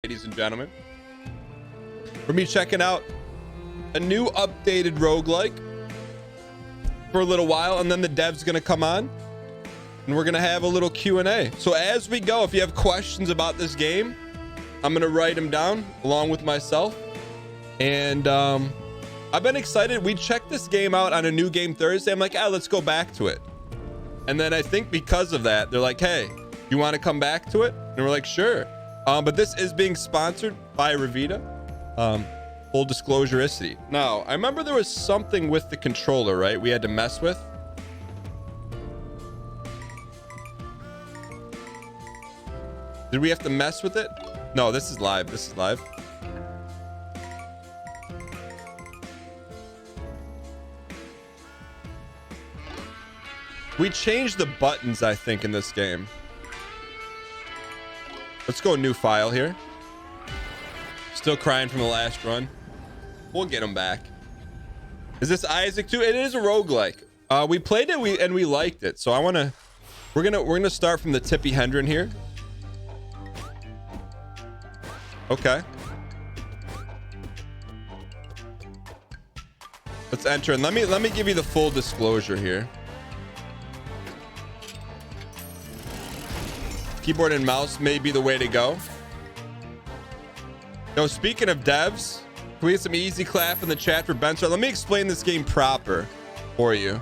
ladies and gentlemen. For me checking out a new updated roguelike for a little while, and then the dev's gonna come on and we're gonna have a little Q&A. So as we go, if you have questions about this game, I'm gonna write them down along with myself. And I've been excited. We checked this game out on a new game Thursday. I'm like, let's go back to it. And then I think because of that, they're like, hey, you want to come back to it? And we're like, sure. But this is being sponsored by Revita. Full disclosure-icity. Now, I remember there was something with the controller, right? We had to mess with. Did we have to mess with it? No, this is live. This is live. We changed the buttons, I think, in this game. Let's go new file here. Still crying from the last run. We'll get him back. Is this Isaac too? It is a roguelike. We played it and we liked it. So we're gonna start from the Tippy Hendren here. Okay. Let's enter, and let me give you the full disclosure here. Keyboard and mouse may be the way to go. Now, speaking of devs, can we get some easy clap in the chat for Benster? Let me explain this game proper for you.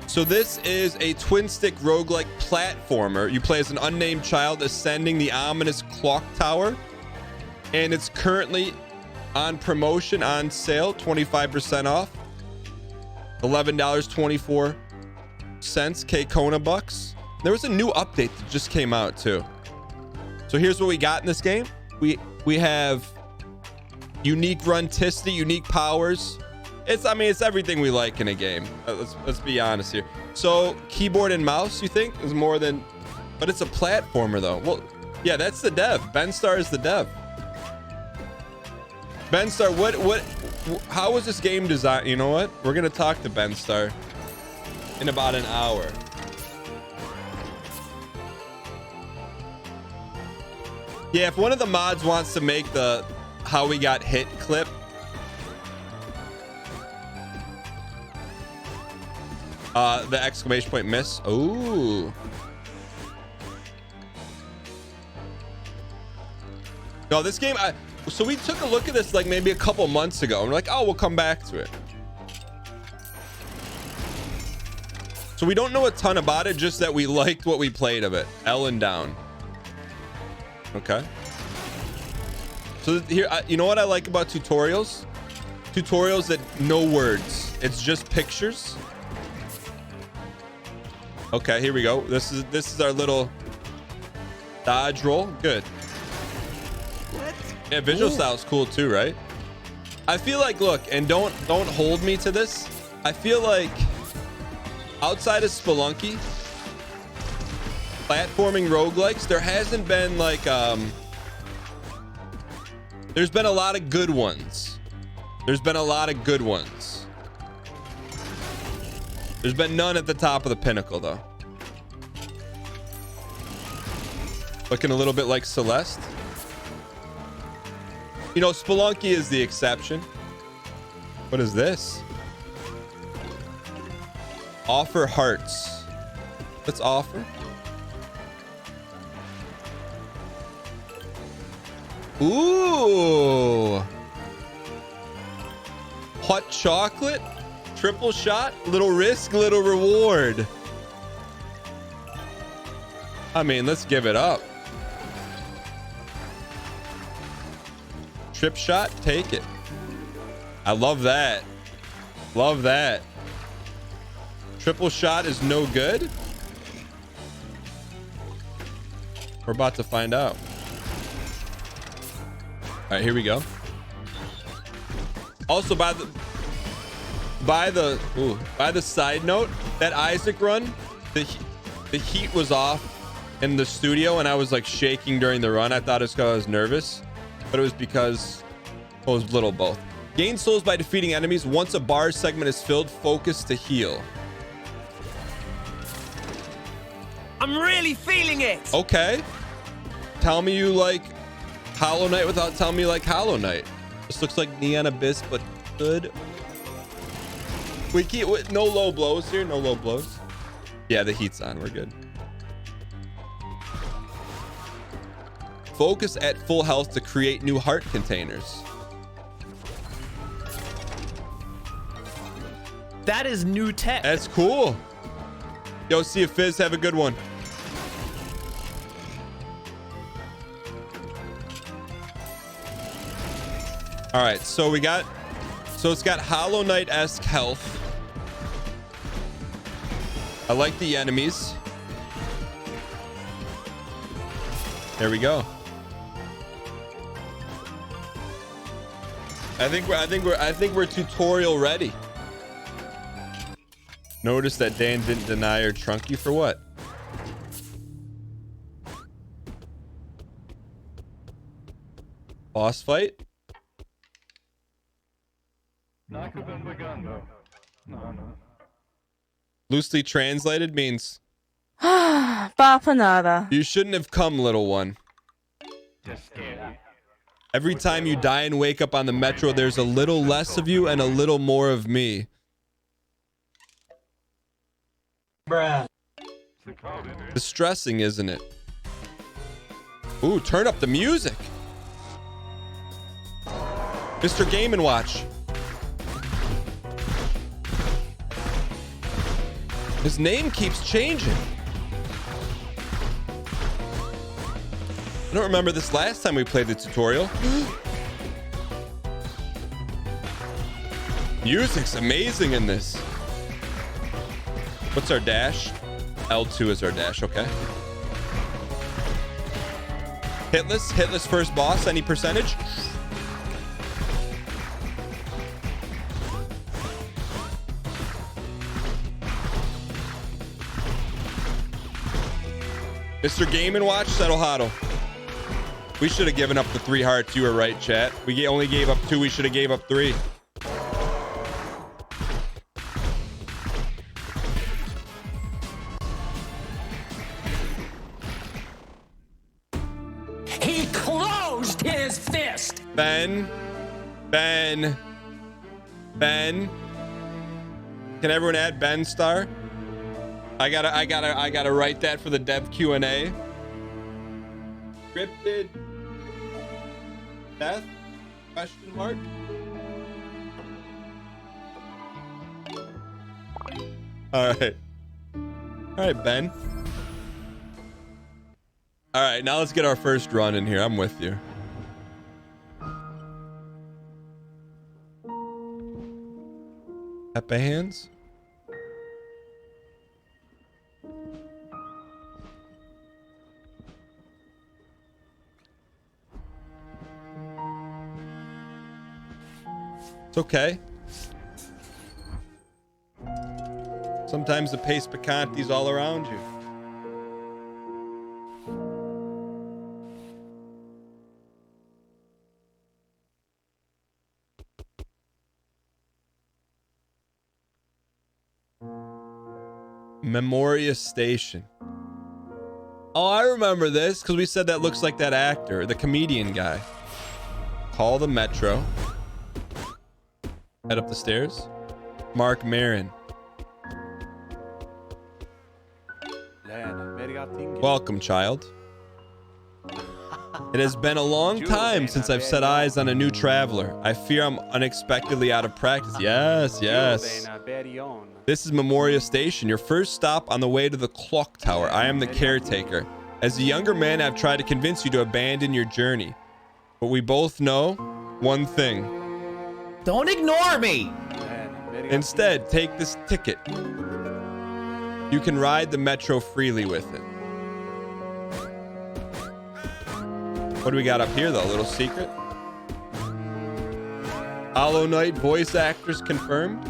So this is a twin stick roguelike platformer. You play as an unnamed child ascending the ominous clock tower, and it's currently on promotion, on sale, 25% off, $11.24 Kona bucks. There was a new update that just came out too. So here's what we got in this game. We have unique runticity, unique powers. It's everything we like in a game. Let's be honest here. So keyboard and mouse, you think, is more than, but it's a platformer though. Well, yeah, that's the dev. Benstar is the dev. Benstar, how was this game designed? You know what? We're gonna talk to Benstar in about an hour. Yeah, if one of the mods wants to make the how we got hit clip, the exclamation point miss. Ooh. No, this game, so we took a look at this like maybe a couple months ago, and we're like, oh, we'll come back to it. So we don't know a ton about it, just that we liked what we played of it. L and down. Okay. So here, you know what I like about tutorials? Tutorials that no words. It's just pictures. Okay, here we go. This is our little dodge roll. Good. Yeah, visual style is cool too, right? I feel like, look, and don't hold me to this. I feel like outside of Spelunky, platforming roguelikes, there hasn't been like there's been a lot of good ones. There's been none at the top of the pinnacle though. Looking a little bit like Celeste. You know, Spelunky is the exception. What is this? Offer hearts. Let's offer. Ooh. Hot chocolate. Triple shot. Little risk, little reward. I mean, let's give it up. Trip shot. Take it. I love that. Love that. Triple shot is no good. We're about to find out. All right, here we go. Also, by the side note, that Isaac run, the heat was off in the studio, and I was like shaking during the run. I thought it was because I was nervous, but it was because it was little both. Gain souls by defeating enemies. Once a bar segment is filled, focus to heal. I'm really feeling it. Okay. Tell me you like Hollow Knight without telling me you like Hollow Knight. This looks like Neon Abyss, but good. We keep no low blows here. No low blows. Yeah, the heat's on. We're good. Focus at full health to create new heart containers. That is new tech. That's cool. Yo, see if Fizz have a good one. All right, so it's got Hollow Knight-esque health. I like the enemies. There we go. I think we're tutorial ready. Notice that Dan didn't deny or trunk you for what? Boss fight? Loosely translated means Bapanada. you shouldn't have come, little one. Every time you die and wake up on the metro, there's a little less of you and a little more of me. Bruh. Distressing, isn't it? Ooh, turn up the music. Mr. Game & Watch. His name keeps changing. I don't remember this last time we played the tutorial. Music's amazing in this. What's our dash? L2 is our dash, okay. Hitless first boss, any percentage? Mr. Game & Watch, settle huddle. We should have given up the 3 hearts. You were right, chat. We only gave up 2. We should have gave up 3. He closed his fist. Ben. Can everyone add Ben star? I gotta write that for the dev Q&A. Scripted death? Question mark? All right, Ben. All right, now let's get our first run in here. I'm with you. Pepe hands? It's okay. Sometimes the pace picante's all around you. Memoria Station. Oh, I remember this because we said that looks like that actor, the comedian guy. Call the metro. Head up the stairs. Mark Maron. Welcome, child. It has been a long time since I've set eyes on a new traveler. I fear I'm unexpectedly out of practice. Yes. This is Memoria Station, your first stop on the way to the clock tower. I am the caretaker. As a younger man, I've tried to convince you to abandon your journey. But we both know one thing. Don't ignore me. Instead, take this ticket. You can ride the metro freely with it. What do we got up here, though? A little secret? Hollow Knight voice actors confirmed.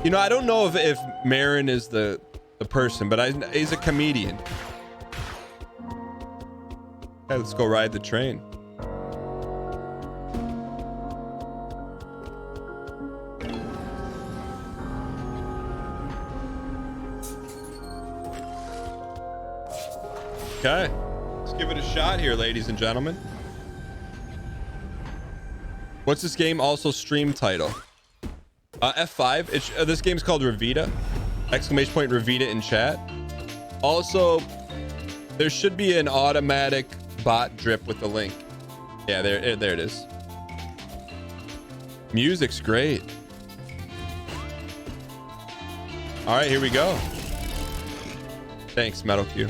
You know, I don't know if Marin is the person, but he's a comedian. Okay, let's go ride the train. Okay, let's give it a shot here, ladies and gentlemen. What's this game also stream title? F5. This game's called Revita. Exclamation point Revita in chat. Also, there should be an automatic bot drip with the link. Yeah, there it is. Music's great. All right, here we go. Thanks, Metal Q.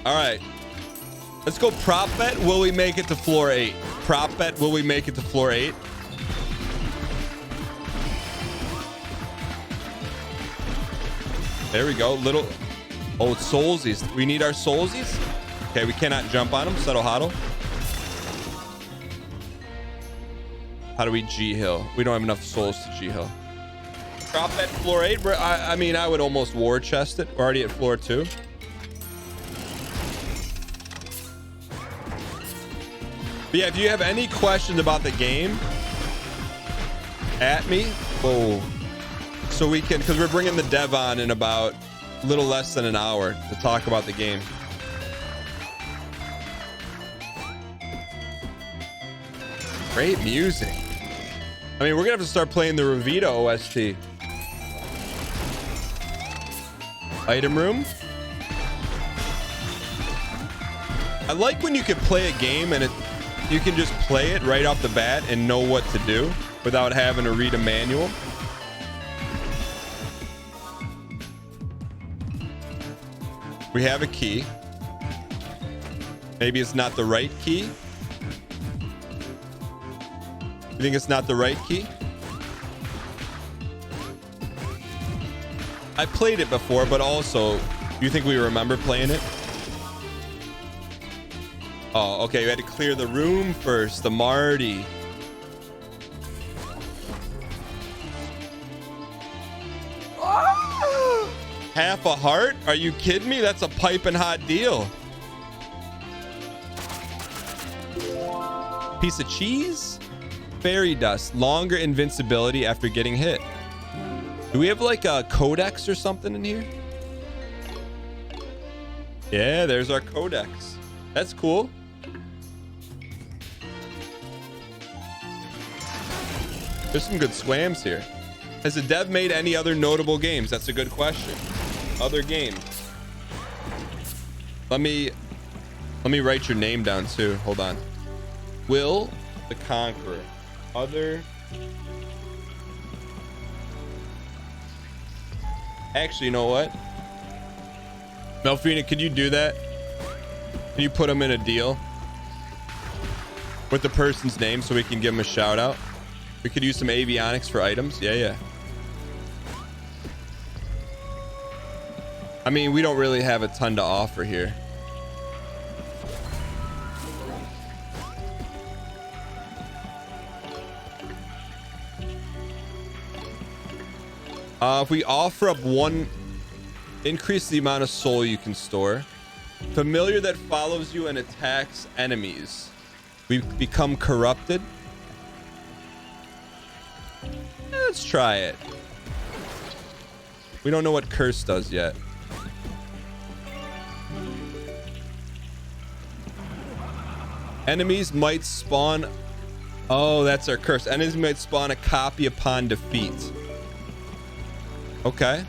All right, let's go prop bet. Will we make it to floor 8? Prop bet. Will we make it to floor 8? There we go. Little. Oh, it's soulsies. We need our soulsies. Okay, we cannot jump on them. Settle hodl. How do we G-Hill? We don't have enough souls to G-Hill. Drop at floor 8. I mean, I would almost war chest it. We're already at floor 2. But yeah, if you have any questions about the game, at me. Whoa. So we can, because we're bringing the dev on in about a little less than an hour to talk about the game. Great music. I mean, we're gonna have to start playing the Revita OST. Item room. I like when you can play a game and you can just play it right off the bat and know what to do without having to read a manual. We have a key. Maybe it's not the right key. You think it's not the right key? I played it before, but also, you think we remember playing it? Oh, okay. We had to clear the room first. The Marty. Half a heart? Are you kidding me? That's a piping hot deal. Piece of cheese? Fairy dust. Longer invincibility after getting hit. Do we have like a codex or something in here? Yeah, there's our codex. That's cool. There's some good swams here. Has the dev made any other notable games? That's a good question. Other games. Let me write your name down too. Hold on. Will the Conqueror. Other. Actually, you know what? Melfina, could you do that? Can you put them in a deal with the person's name so we can give them a shout out? We could use some avionics for items. Yeah. I mean, we don't really have a ton to offer here. If we offer up one, increase the amount of soul you can store. Familiar that follows you and attacks enemies. We become corrupted. Let's try it. We don't know what curse does yet. Enemies might spawn. Oh, that's our curse. Enemies might spawn a copy upon defeat. Okay.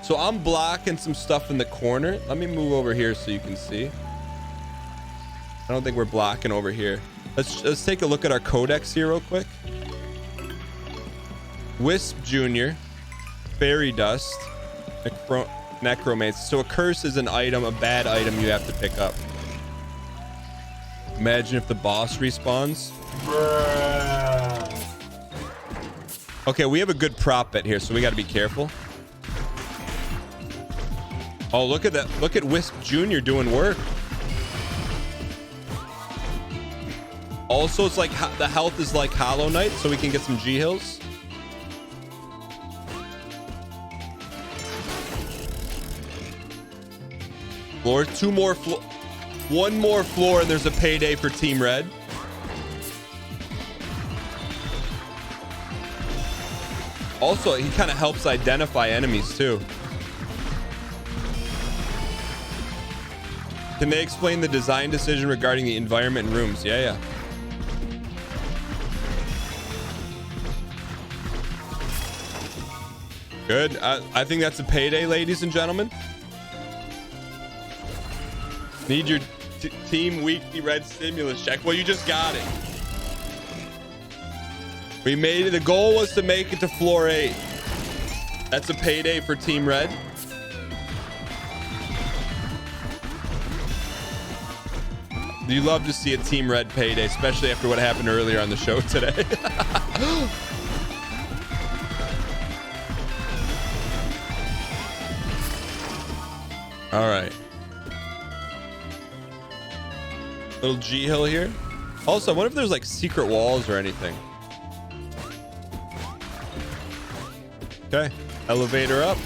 So I'm blocking some stuff in the corner. Let me move over here so you can see. I don't think we're blocking over here. Let's take a look at our codex here real quick. Wisp Jr. Fairy Dust. Necromancy. So a curse is an item, a bad item you have to pick up. Imagine if the boss respawns. Okay, we have a good prop bet here, so we got to be careful. Oh, look at that. Look at Wisp Jr. doing work. Also, it's like the health is like Hollow Knight, so we can get some G-Hills. Floor, two more floor. One more floor and there's a payday for Team Red. Also, he kind of helps identify enemies too. Can they explain the design decision regarding the environment and rooms? Yeah. Good. I think that's a payday, ladies and gentlemen. Need your team weekly red stimulus check. Well, you just got it. We made it. The goal was to make it to floor 8. That's a payday for Team Red. You love to see a Team Red payday, especially after what happened earlier on the show today. All right. Little G hill here. Also, I wonder if there's like secret walls or anything. Okay. Elevator up.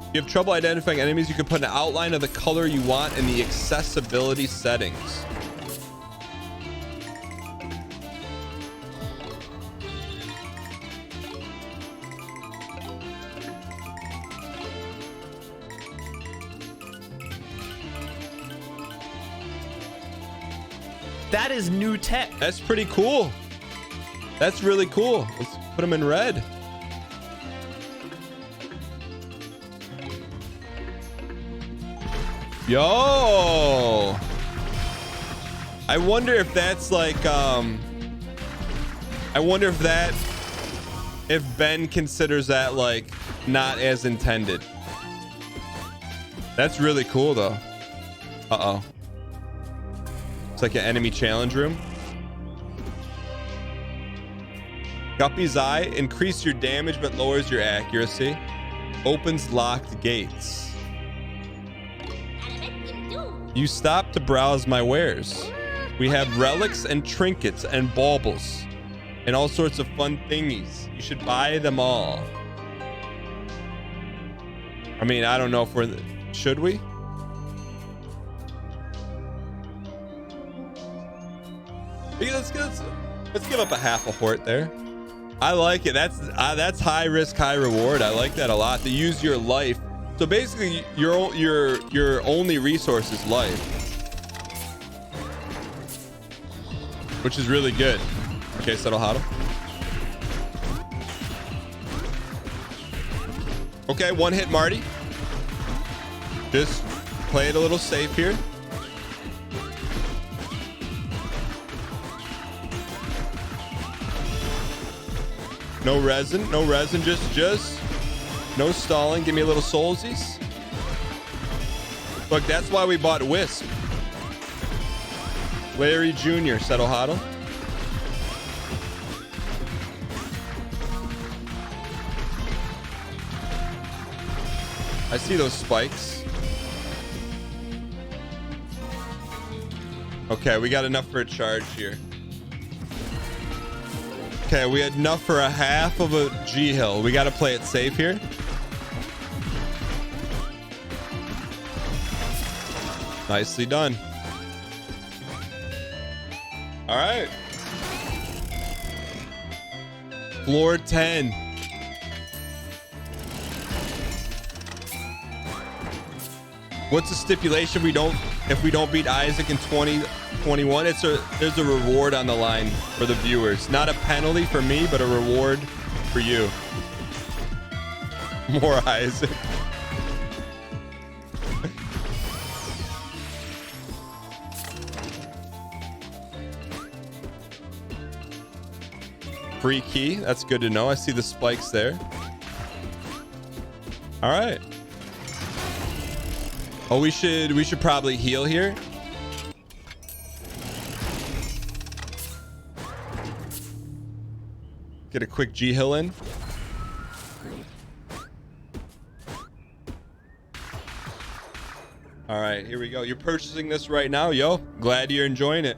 If you have trouble identifying enemies, you can put an outline of the color you want in the accessibility settings. That is new tech. That's pretty cool. That's really cool. Let's put them in red. Yo. I wonder if that's like, I wonder if Ben considers that like not as intended. That's really cool though. Uh-oh. It's like an enemy challenge room. Guppy's Eye. Increase your damage but lowers your accuracy. Opens locked gates. You stop to browse my wares. We have relics and trinkets and baubles and all sorts of fun thingies. You should buy them all. I mean, I don't know if we're... Should we? Let's give up a half a hort there. I like it. That's high risk, high reward. I like that a lot. To use your life. So basically, your only resource is life, which is really good. Okay, settle huddle. Okay, one hit Marty. Just play it a little safe here. No resin, just no stalling. Give me a little soulsies. Look, that's why we bought Wisp. Larry Jr. Settle Huddle. I see those spikes. Okay, we got enough for a charge here. Okay, we had enough for a half of a G hill. We got to play it safe here. Nicely done. All right. Floor 10. What's the stipulation if we don't beat Isaac in 2021? There's a reward on the line for the viewers. Not a penalty for me, but a reward for you. More Isaac. Free key. That's good to know. I see the spikes there. All right. Oh, we should probably heal here. Get a quick G hill in. All right, here we go. You're purchasing this right now, yo. Glad you're enjoying it.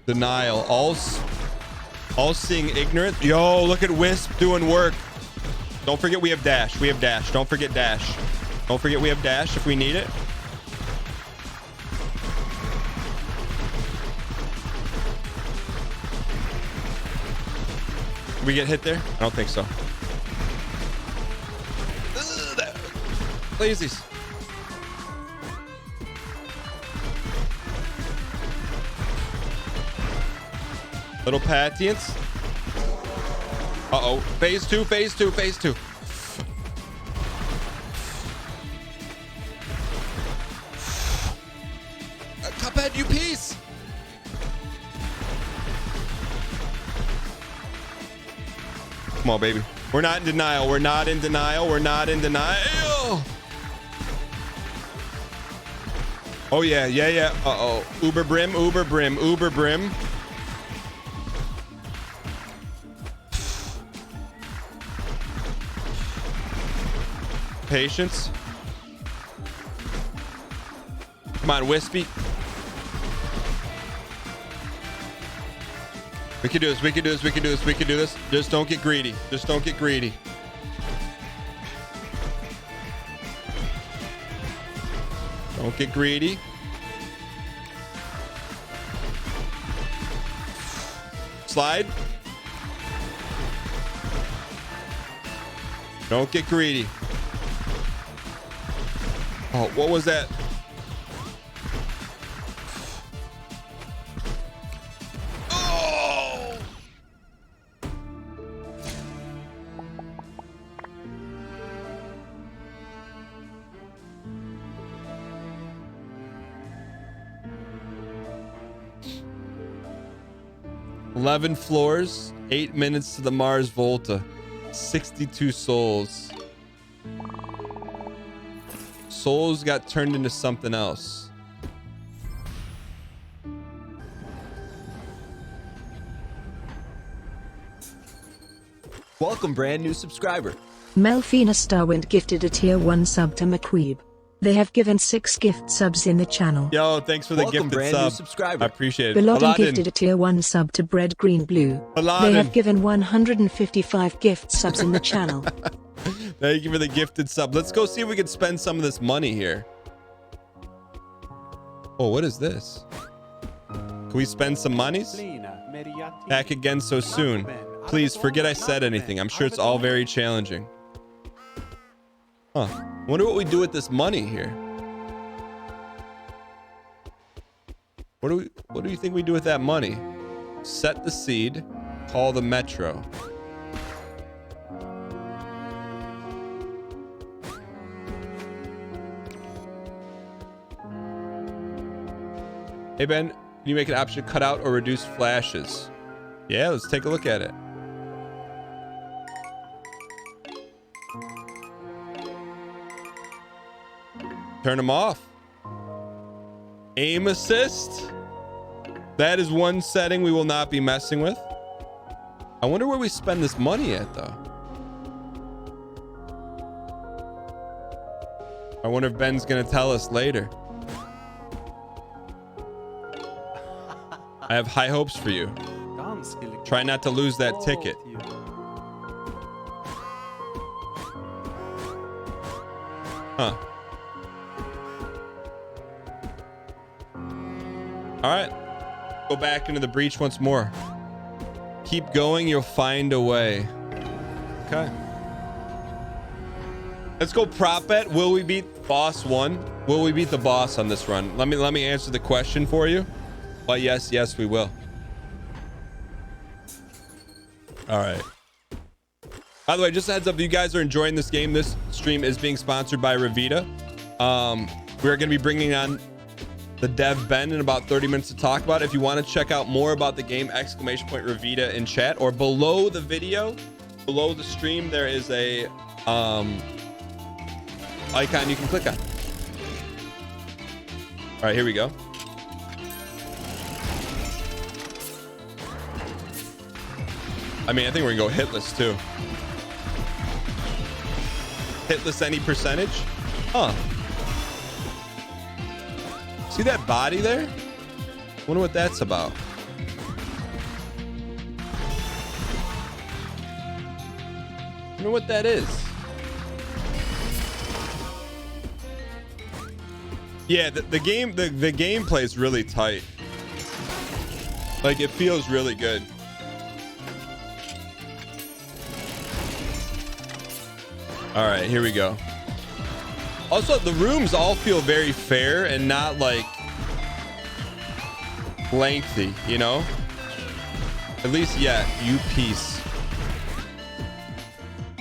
Denial. All seeing ignorant. Yo, look at Wisp doing work. Don't forget we have dash. We have dash. Don't forget dash. Don't forget we have dash if we need it. we get hit there? I don't think so. Lazies. Little Patients. Uh-oh. Phase two, phase two, phase two. Cuphead, you piece. Come on, baby. We're not in denial. We're not in denial. We're not in denial. Oh, yeah. Yeah, yeah. Uh-oh. Uber brim, uber brim, uber brim. Patience. Come on, Wispy. We can do this. We can do this. We can do this. We can do this. Just don't get greedy. Just don't get greedy. Don't get greedy. Slide. Don't get greedy. Oh, what was that? Oh! $11 floors, 8 minutes to the Mars Volta, 62 souls. Souls got turned into something else. Welcome, brand new subscriber. Melfina Starwind gifted a tier 1 sub to McQueeb. They have given 6 gift subs in the channel. Yo, thanks for the Welcome, gifted brand new sub. subscriber. I appreciate it. Bilotin Aladdin. gifted a tier 1 sub to Bread Green Blue. Aladdin. They have given 155 gift subs in the channel. Thank you for the gifted sub. Let's go see if we can spend some of this money here. Oh, what is this? Can we spend some monies? Back again so soon. Please forget I said anything. I'm sure it's all very challenging. Huh. Wonder what we do with this money here. What do you think we do with that money? Set the seed. Call the metro. Hey Ben, can you make an option to cut out or reduce flashes? Yeah, let's take a look at it. Turn them off. Aim assist. That is one setting we will not be messing with. I wonder where we spend this money at though. I wonder if Ben's gonna tell us later. I have high hopes for you. Try not to lose that ticket. Huh. All right. Go back into the breach once more. Keep going. You'll find a way. Okay. Let's go prop bet. Will we beat boss 1? Will we beat the boss on this run? Let me answer the question for you. Well, yes, we will. All right. By the way, just a heads up, if you guys are enjoying this game, this stream is being sponsored by Revita. We're going to be bringing on the dev Ben in about 30 minutes to talk about it. If you want to check out more about the game, ! Revita in chat, or below the video, below the stream, there is a icon you can click on. All right, here we go. I mean, I think we're gonna go hitless too. Hitless any percentage? Huh. See that body there? Wonder what that's about. Wonder what that is. Yeah, the gameplay is really tight. Like, it feels really good. All right, here we go. Also, the rooms all feel very fair and not like lengthy, you know? At least, yeah, you piece.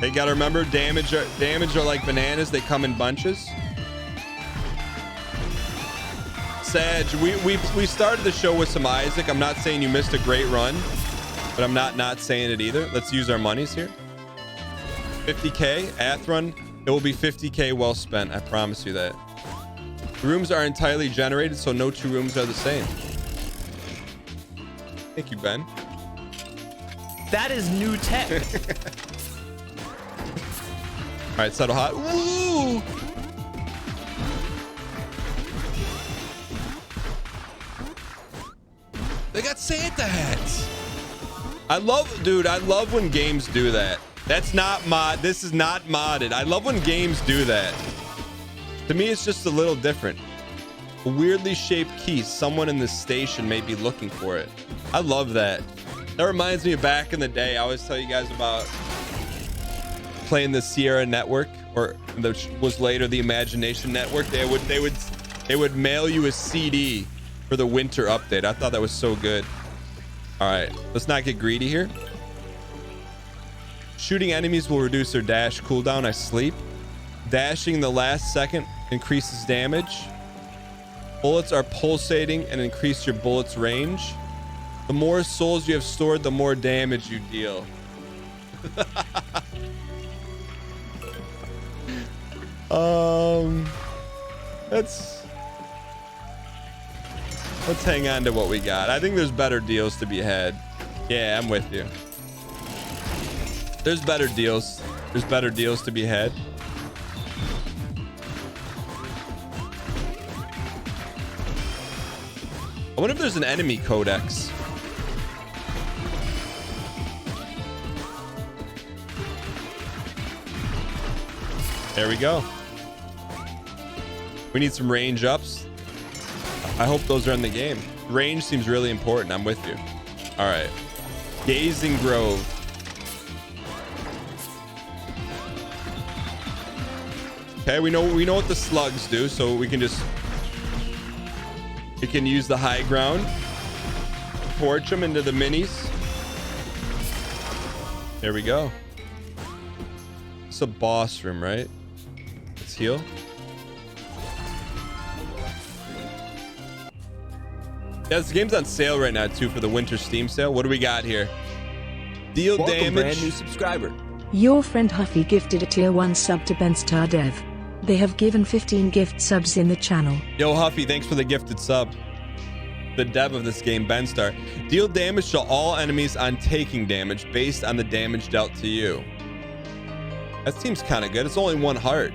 They gotta remember, damage are like bananas. They come in bunches. Sag, we started the show with some Isaac. I'm not saying you missed a great run, but I'm not saying it either. Let's use our monies here. 50K, Athrun. It will be 50K well spent. I promise you that. The rooms are entirely generated, so no two rooms are the same. Thank you, Ben. That is new tech. All right, settle hot. Woo! They got Santa hats. I love when games do that. That's not mod. This is not modded. I love when games do that. To me, it's just a little different. A weirdly shaped key. Someone in the station may be looking for it. I love that. That reminds me of back in the day. I always tell you guys about playing the Sierra Network, or which was later the Imagination Network. They would mail you a CD for the winter update. I thought that was so good. All right, let's not get greedy here. Shooting enemies will reduce their dash cooldown. I sleep. Dashing the last second increases damage. Bullets are pulsating and increase your bullets range. The more souls you have stored, the more damage you deal. Let's hang on to what we got. I think there's better deals to be had. Yeah, I'm with you. There's better deals. There's better deals to be had. I wonder if there's an enemy codex. There we go. We need some range ups. I hope those are in the game. Range seems really important. I'm with you. All right. Gazing Grove. Okay, we know what the slugs do, so we can use the high ground. Torch them into the minis. There we go. It's a boss room, right? Let's heal. Yeah, this game's on sale right now too for the winter Steam sale. What do we got here? Deal damage. Brand new subscriber. Your friend Huffy gifted a tier 1 sub to Benstar Dev. They have given 15 gift subs in the channel. Yo, Huffy, thanks for the gifted sub. The dev of this game, Benstar. Deal damage to all enemies on taking damage based on the damage dealt to you. That seems kind of good. It's only 1 heart.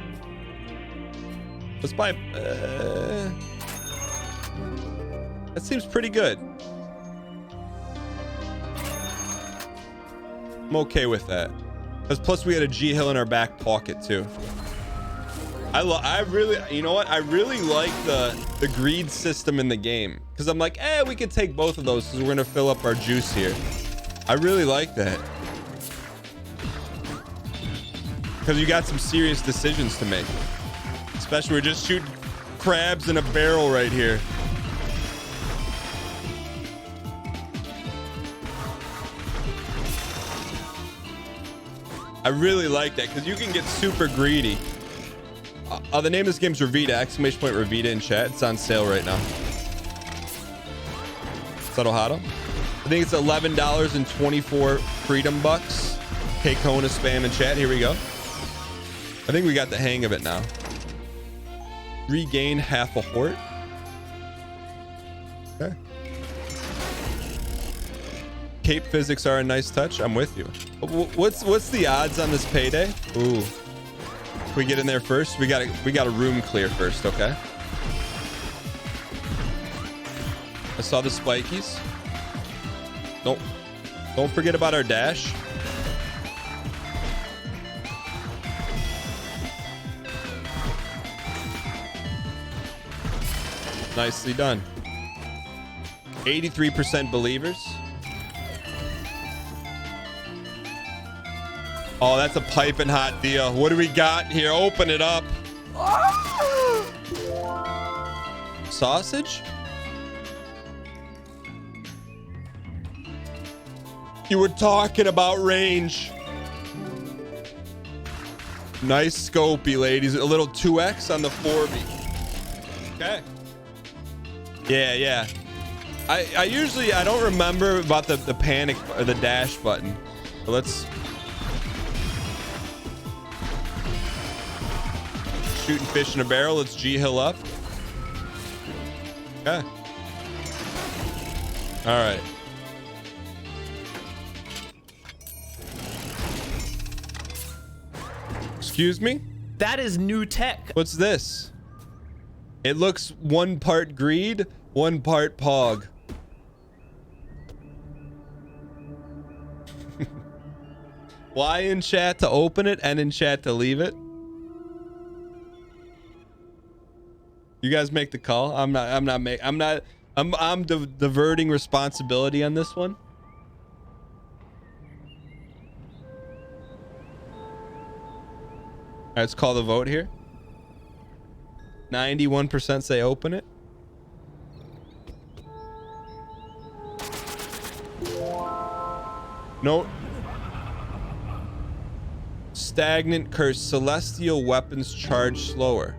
Let's buy... that seems pretty good. I'm okay with that. Plus we had a G Hill in our back pocket too. I really, you know what? I really like the greed system in the game. Because I'm like, we could take both of those because we're going to fill up our juice here. I really like that. Because you got some serious decisions to make. Especially we're just shooting crabs in a barrel right here. I really like that because you can get super greedy. The name of this game is Revita, !Revita in chat. It's on sale right now. Subtle I think it's $11.24 freedom bucks. K Kona spam in chat. Here we go. I think we got the hang of it now. Regain half a hort. Okay. Cape physics are a nice touch. I'm with you. What's the odds on this payday? Ooh. We get in there first. We got a room clear first, okay? I saw the spikies. Don't forget about our dash. Nicely done. 83% believers. Oh, that's a piping hot deal. What do we got here? Open it up. Sausage? You were talking about range. Nice scopy, ladies. A little 2x on the 4B. Okay. Yeah. I don't remember about the panic or the dash button. So let's shooting fish in a barrel. Let's G Hill up. Okay. All right. Excuse me? That is new tech. What's this? It looks 1 part greed, 1 part pog. Y in chat to open it, and in chat to leave it. You guys make the call. I'm diverting responsibility on this one. All right, let's call the vote here. 91% say open it. No. Stagnant curse. Celestial weapons charge slower.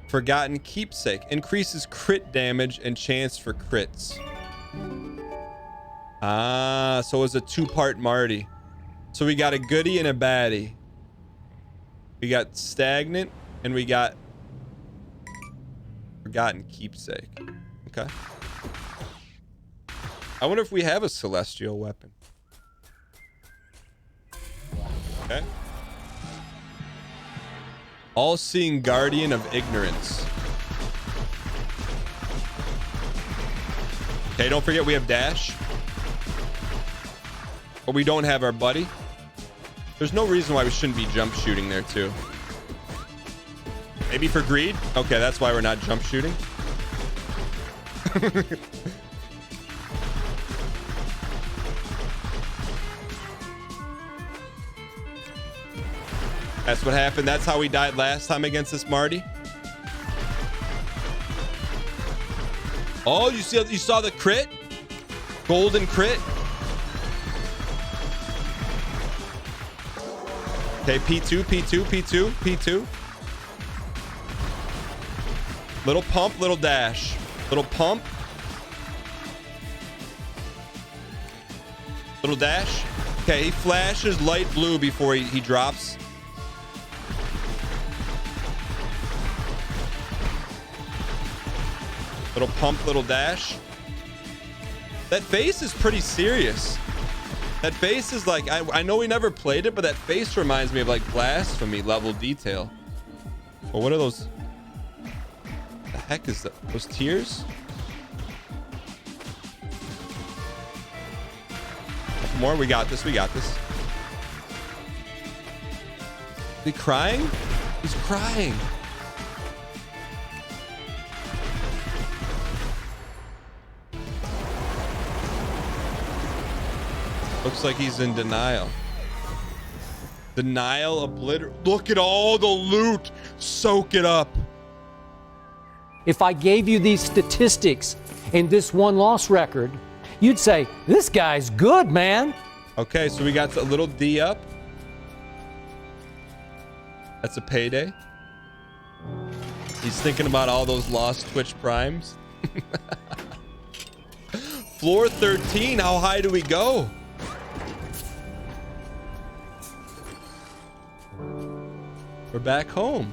Forgotten keepsake. Increases crit damage and chance for crits. Ah, so it's a 2-part Marty. So we got a goodie and a baddie. We got stagnant and we got forgotten keepsake. Okay. I wonder if we have a celestial weapon. Okay. All-seeing guardian of ignorance. Okay, don't forget we have dash. But we don't have our buddy. There's no reason why we shouldn't be jump shooting there too. Maybe for greed? Okay, that's why we're not jump shooting. That's what happened. That's how we died last time against this Marty. Oh, you saw the crit? Golden crit? Okay, P2. Little pump, little dash. Little pump. Little dash. Okay, he flashes light blue before he drops. Little pump, little dash. That face is pretty serious. That face is like, I know we never played it, but that face reminds me of like blasphemy level detail. Well, what are those? The heck is that? Those tears? Couple more. We got this. We got this. Is he crying? He's crying. Looks like he's in denial. Denial, look at all the loot. Soak it up. If I gave you these statistics and this 1-loss record, you'd say, this guy's good, man. Okay, so we got a little D up. That's a payday. He's thinking about all those lost Twitch primes. Floor 13, how high do we go? We're back home.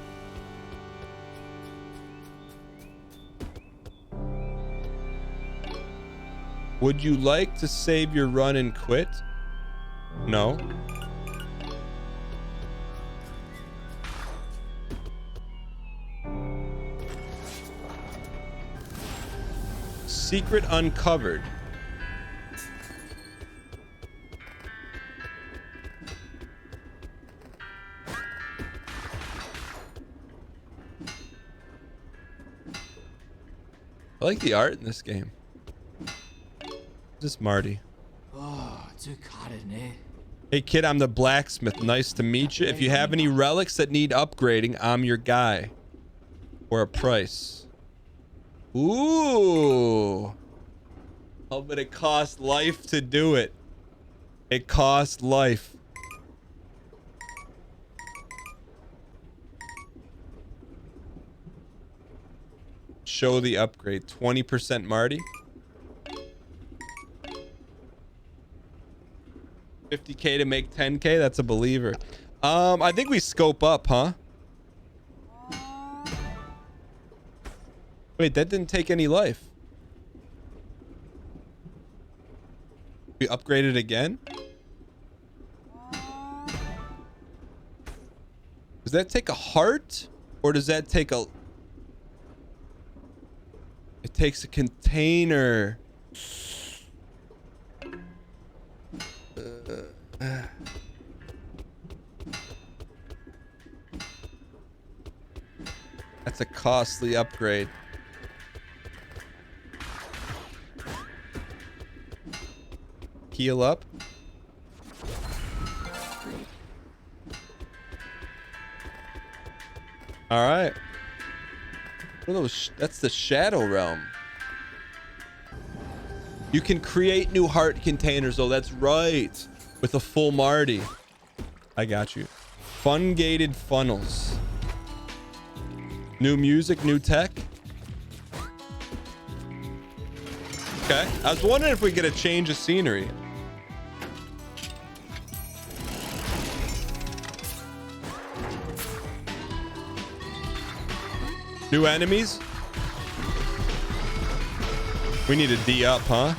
Would you like to save your run and quit? No. Secret uncovered. I like the art in this game. This Marty. 저 가르네. Hey kid, I'm the blacksmith. Nice to meet you. If you have any relics that need upgrading, I'm your guy. For a price. Ooh. Oh, but it costs life to do it. It costs life. Show the upgrade. 20% Marty. 50k to make 10k. That's a believer. I think we scope up, huh? Wait, that didn't take any life. We upgraded again? Does that take a heart? Or does that take a... It takes a container. That's a costly upgrade. Heal up. All right. What are those? That's the Shadow Realm. You can create new heart containers. Oh, that's right. With a full Marty. I got you. Fun gated funnels. New music, new tech. Okay. I was wondering if we get a change of scenery. New enemies? We need a D up, huh?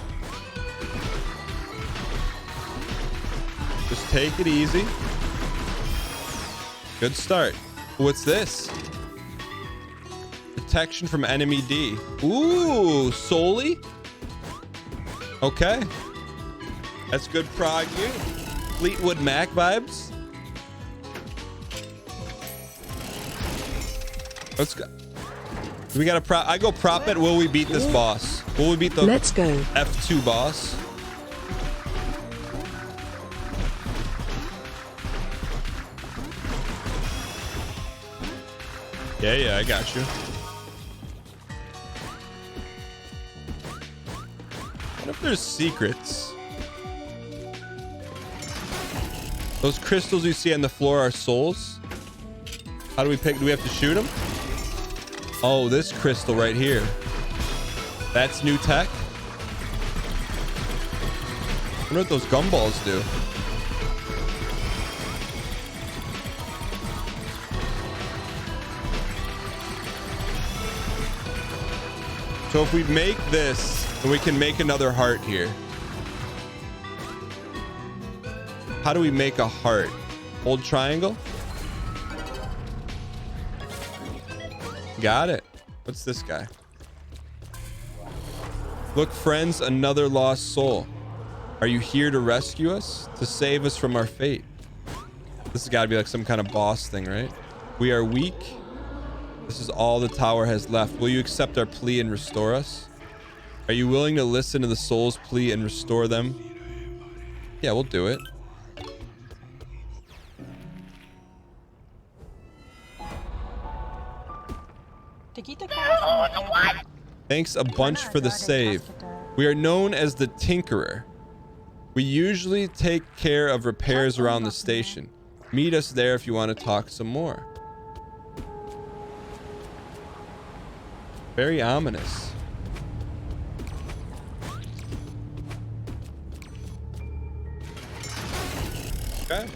Just take it easy. Good start. What's this? Protection from enemy D. Ooh, solely? Okay. That's good prog you. Fleetwood Mac vibes. Let's go. We got a prop. I go prop it. Will we beat this boss? Will we beat the Let's go. F2 boss? Yeah, I got you. What if there's secrets? Those crystals you see on the floor are souls. How do we pick? Do we have to shoot them? Oh, this crystal right here. That's new tech. I wonder what those gumballs do. So if we make this, then we can make another heart here. How do we make a heart? Hold triangle? Got it. What's this guy? Look, friends, another lost soul. Are you here to rescue us? To save us from our fate? This has got to be like some kind of boss thing, right? We are weak. This is all the tower has left. Will you accept our plea and restore us? Are you willing to listen to the soul's plea and restore them? Yeah, we'll do it. Thanks a bunch for the save. We are known as the Tinkerer. We usually take care of repairs around the station. Meet us there if you want to talk some more. Very ominous. Okay.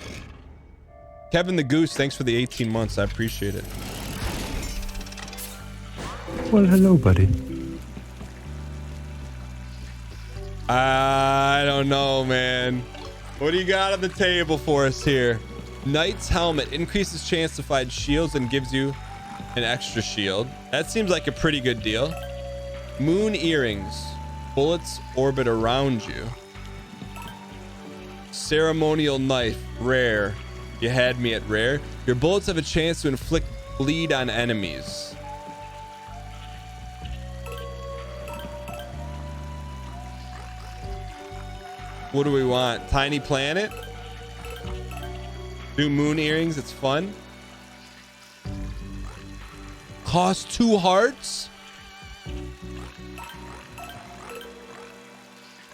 Kevin the Goose, thanks for the 18 months. I appreciate it. Well, hello, buddy. I don't know, man. What do you got on the table for us here? Knight's Helmet increases chance to find shields and gives you an extra shield. That seems like a pretty good deal. Moon Earrings. Bullets orbit around you. Ceremonial Knife. Rare. You had me at rare. Your bullets have a chance to inflict bleed on enemies. What do we want? Tiny Planet? Do moon earrings. It's fun. Cost 2 hearts.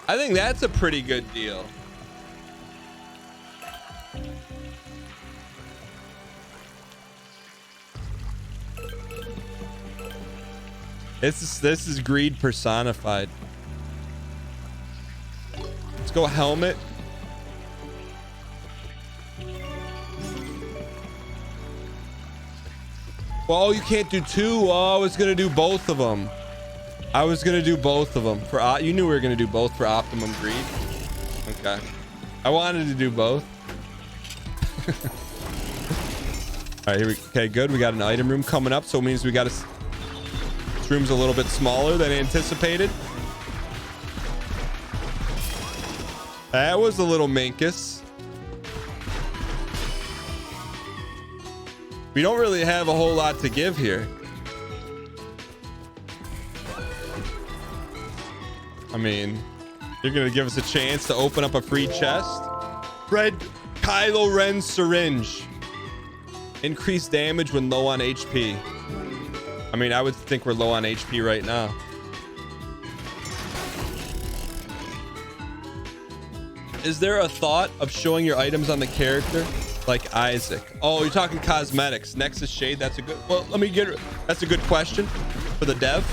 I think that's a pretty good deal. This is greed personified. Let's go helmet. Well, you can't do 2. Oh, I was gonna do both of them. For you knew we were gonna do both for optimum greed. Okay, I wanted to do both. All right, here we. Okay, good. We got an item room coming up, so it means we got this room's a little bit smaller than anticipated. That was a little minkus. We don't really have a whole lot to give here. I mean, you're gonna give us a chance to open up a free chest. Red Kylo Ren syringe. Increased damage when low on HP. I mean, I would think we're low on HP right now. Is there a thought of showing your items on the character like Isaac? Oh, you're talking cosmetics. Nexus Shade. That's a good. Well, let me get. That's a good question for the dev,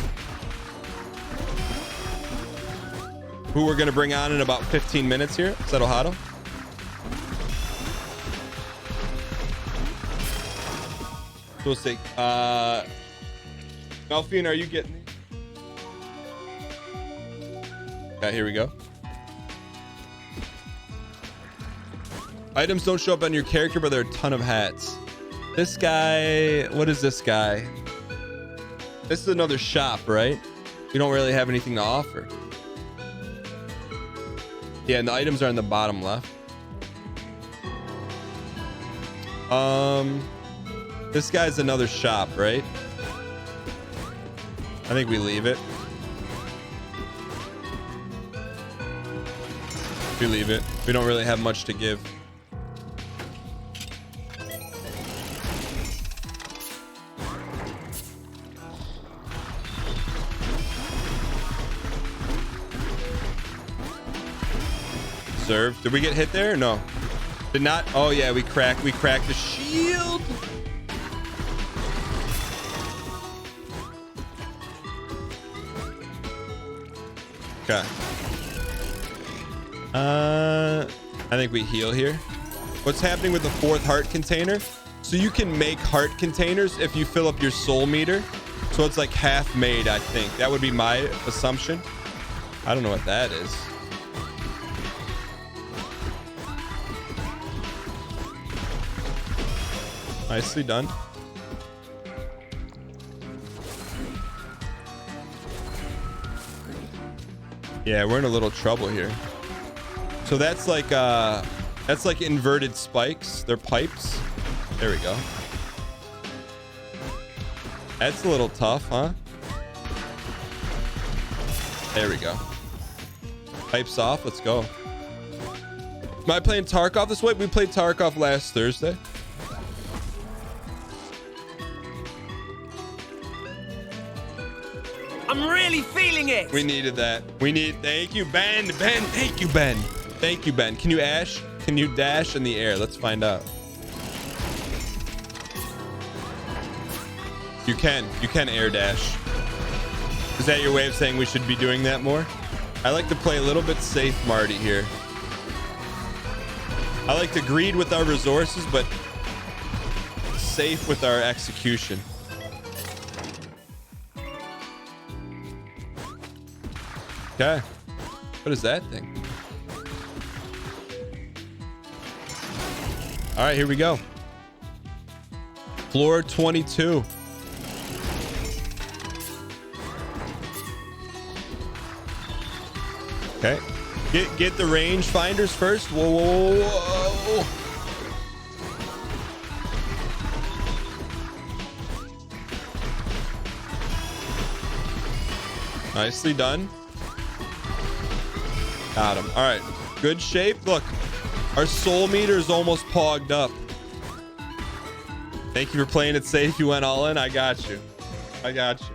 who we're gonna bring on in about 15 minutes here. Is that Ohado? So we'll see. Melfian, are you getting these? Okay, here we go. Items don't show up on your character, but there are a ton of hats. This guy, what is this guy? This is another shop, right? We don't really have anything to offer. Yeah, and the items are in the bottom left. This guy's another shop, right? I think we leave it. We leave it. We don't really have much to give. Serve. Did we get hit there? No. Did not. Oh yeah, we cracked the shield. Okay. I think we heal here. What's happening with the 4th heart container? So you can make heart containers if you fill up your soul meter. So it's like half made, I think. That would be my assumption. I don't know what that is. Nicely done. Yeah, we're in a little trouble here. So that's like inverted spikes. They're pipes. There we go. That's a little tough, huh? There we go. Pipes off. Let's go. Am I playing Tarkov this way? We played Tarkov last Thursday. I'm really feeling it. We needed that. Thank you, Ben. Thank you, Ben. Thank you, Ben. Can you dash in the air? Let's find out. You can air dash. Is that your way of saying we should be doing that more? I like to play a little bit safe, Marty, here. I like to greed with our resources, but safe with our execution. Okay. What is that thing? All right, here we go. Floor 22. Okay. Get the range finders first. Whoa, whoa, whoa. Nicely done. Got him. All right. Good shape. Look, our soul meter is almost pogged up. Thank you for playing it safe. You went all in. I got you. I got you.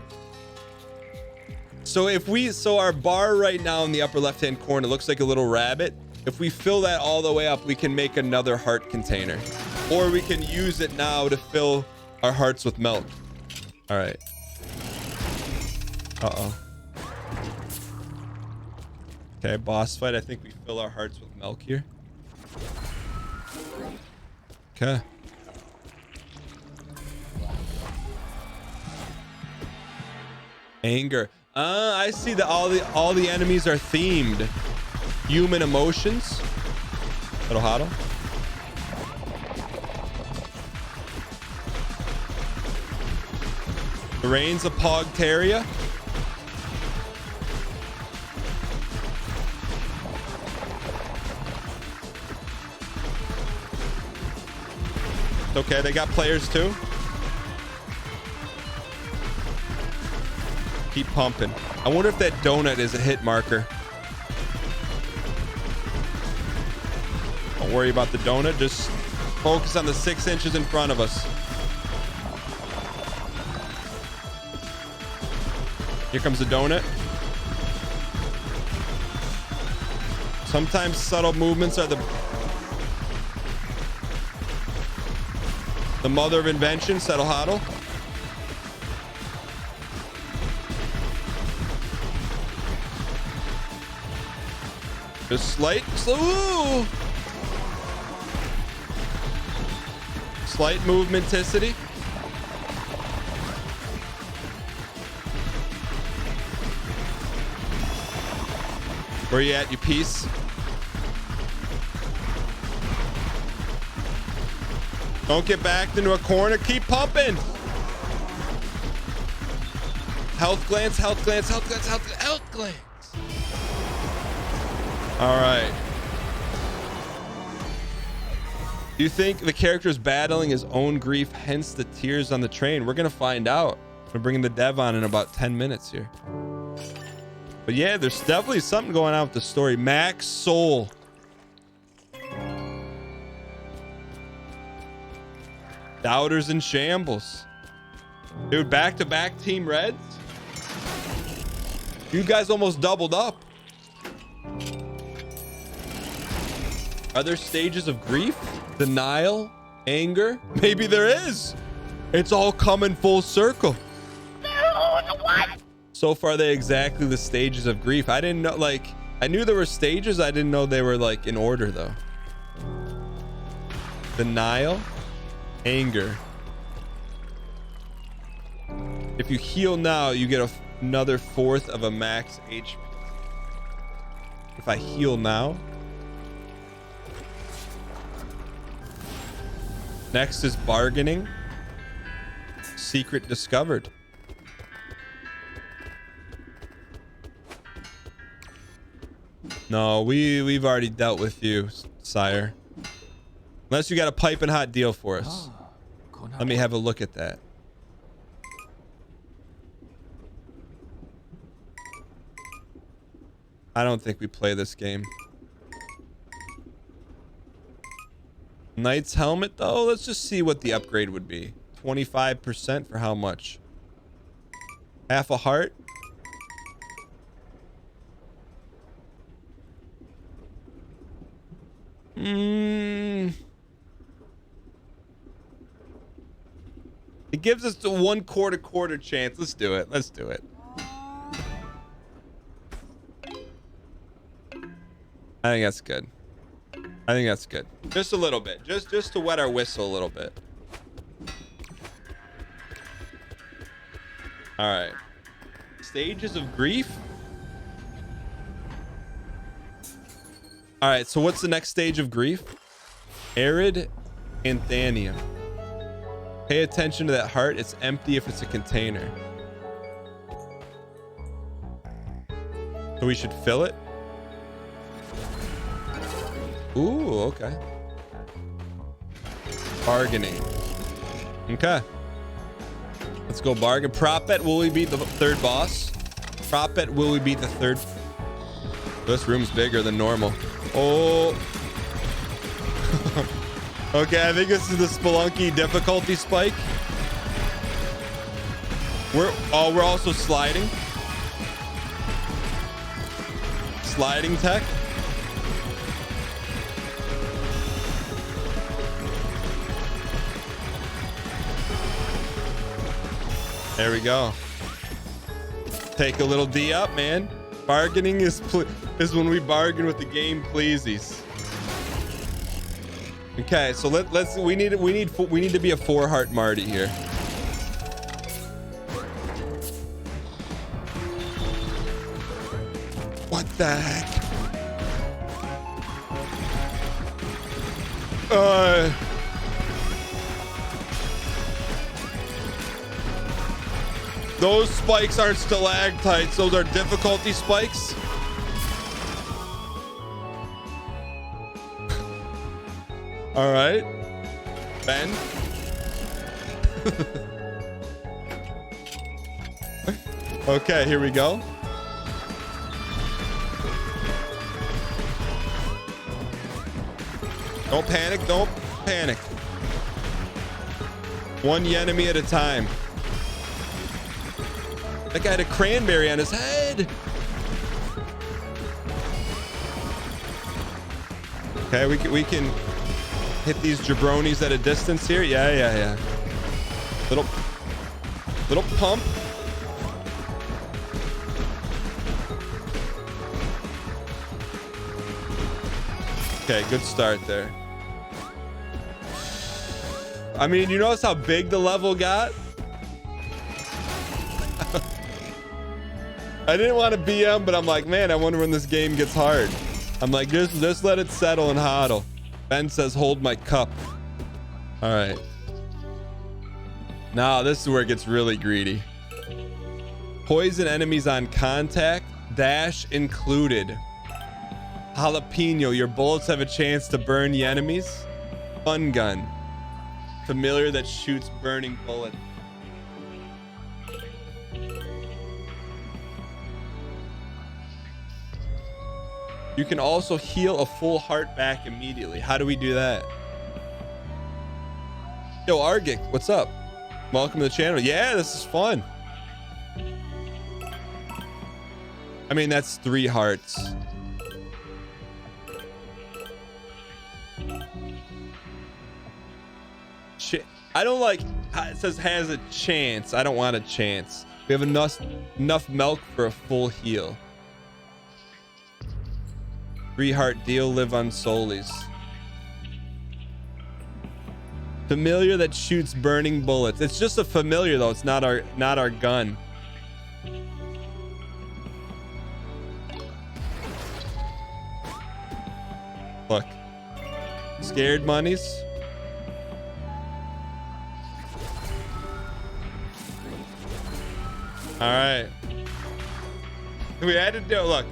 So so our bar right now in the upper left-hand corner looks like a little rabbit. If we fill that all the way up, we can make another heart container, or we can use it now to fill our hearts with milk. All right. Uh-oh. Okay, boss fight. I think we fill our hearts with milk here. Okay. Anger. I see that all the enemies are themed. Human emotions. Little huddle. The reigns of Pogteria. Okay, they got players too. Keep pumping. I wonder if that donut is a hit marker. Don't worry about the donut. Just focus on the 6 inches in front of us. Here comes the donut. Sometimes subtle movements are the mother of invention. Settle huddle. Just slight movementicity. Where you at, you piece? Don't get backed into a corner. Keep pumping. Health glance, health glance, health glance, health glance. All right. Do you think the character is battling his own grief, hence the tears on the train? We're going to find out. We're bringing the dev on in about 10 minutes here. But yeah, there's definitely something going on with the story. Max Soul. Doubters in shambles. Dude, back-to-back Team Reds. You guys almost doubled up. Are there stages of grief? Denial? Anger? Maybe there is. It's all coming full circle. So far, they're exactly the stages of grief. I didn't know, like, I knew there were stages. I didn't know they were, like, in order, though. Denial? Anger. If you heal now, you get another 1/4 of a max HP. If I heal now. Next is bargaining. Secret discovered. No, we've already dealt with you, sire. Unless you got a piping hot deal for us. Let me have a look at that. I don't think we play this game. Knight's helmet, though. Let's just see what the upgrade would be. 25% for how much? Half a heart? It gives us the 1/4 chance. Let's do it. Let's do it. I think that's good. I think that's good. Just a little bit. Just to wet our whistle a little bit. All right. Stages of grief. All right. So what's the next stage of grief? Arid Anthanium. Pay attention to that heart. It's empty if it's a container. So we should fill it. Ooh, okay. Bargaining. Okay. Let's go bargain. Prop bet, will we beat the third boss? Prop bet, will we beat the third? This room's bigger than normal. Oh. Okay, I think this is the Spelunky difficulty spike. We're also sliding. Sliding tech. There we go. Take a little D up, man. Bargaining is when we bargain with the game pleasies. Okay, so we need to be a 4-heart Marty here. What the heck? Those spikes aren't stalactites. Those are difficulty spikes. All right, Ben. Okay, here we go. Don't panic. Don't panic. One enemy at a time. That guy had a cranberry on his head. Okay, we can hit these jabronis at a distance here. Yeah. Little pump. Okay, good start there. I mean, you notice how big the level got? I didn't want to BM, but I'm like, man, I wonder when this game gets hard. I'm like, just let it settle and hodl. Ben says, hold my cup. All right. Now, this is where it gets really greedy. Poison enemies on contact, dash included. Jalapeno, your bullets have a chance to burn the enemies. Fun gun. Familiar that shoots burning bullets. You can also heal a full heart back immediately. How do we do that? Yo, Argic, what's up? Welcome to the channel. Yeah, this is fun. I mean, that's 3 hearts. Shit. I don't like, it says has a chance. I don't want a chance. We have enough milk for a full heal. 3 heart deal, live on Solis. Familiar that shoots burning bullets. It's just a familiar though. It's not our gun. Look. Scared monies. All right. We had to do, look.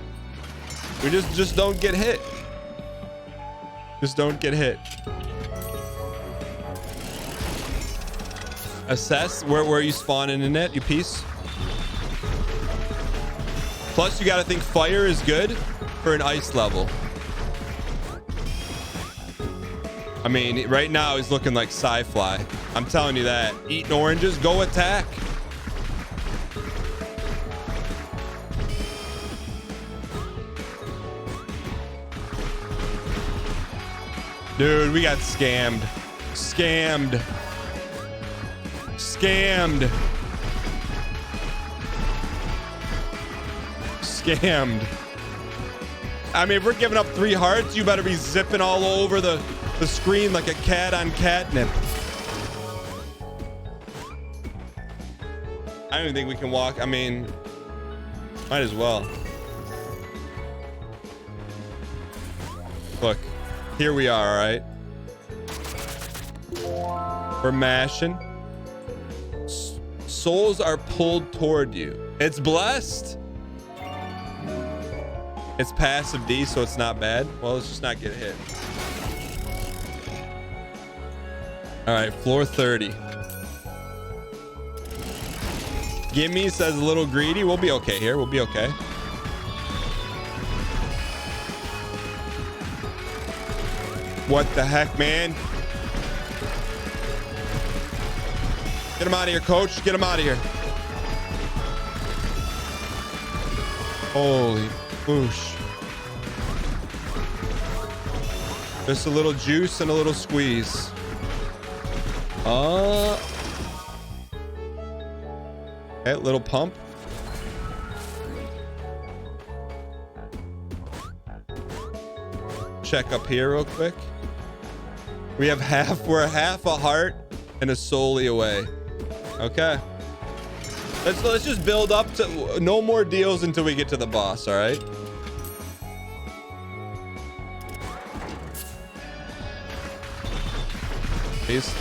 We just don't get hit. Just don't get hit. Assess where you spawn in it, you piece. Plus, you got to think fire is good for an ice level. I mean, right now he's looking like Sci-Fly. I'm telling you that. Eating oranges, go attack. Dude, we got scammed. Scammed. Scammed. Scammed. I mean, if we're giving up 3 hearts, you better be zipping all over the screen like a cat on catnip. I don't even think we can walk. I mean, might as well. Look. Here we are, all right? We're mashing. Souls are pulled toward you. It's blessed. It's passive D, so it's not bad. Well, let's just not get hit. All right, floor 30. Gimme says a little greedy. We'll be okay here. We'll be okay. What the heck, man? Get him out of here, coach. Get him out of here. Holy boosh. Just a little juice and a little squeeze. Okay, little pump. Check up here real quick. We're half a heart and a solely away. Okay. Let's just build up to no more deals until we get to the boss, all right? Please.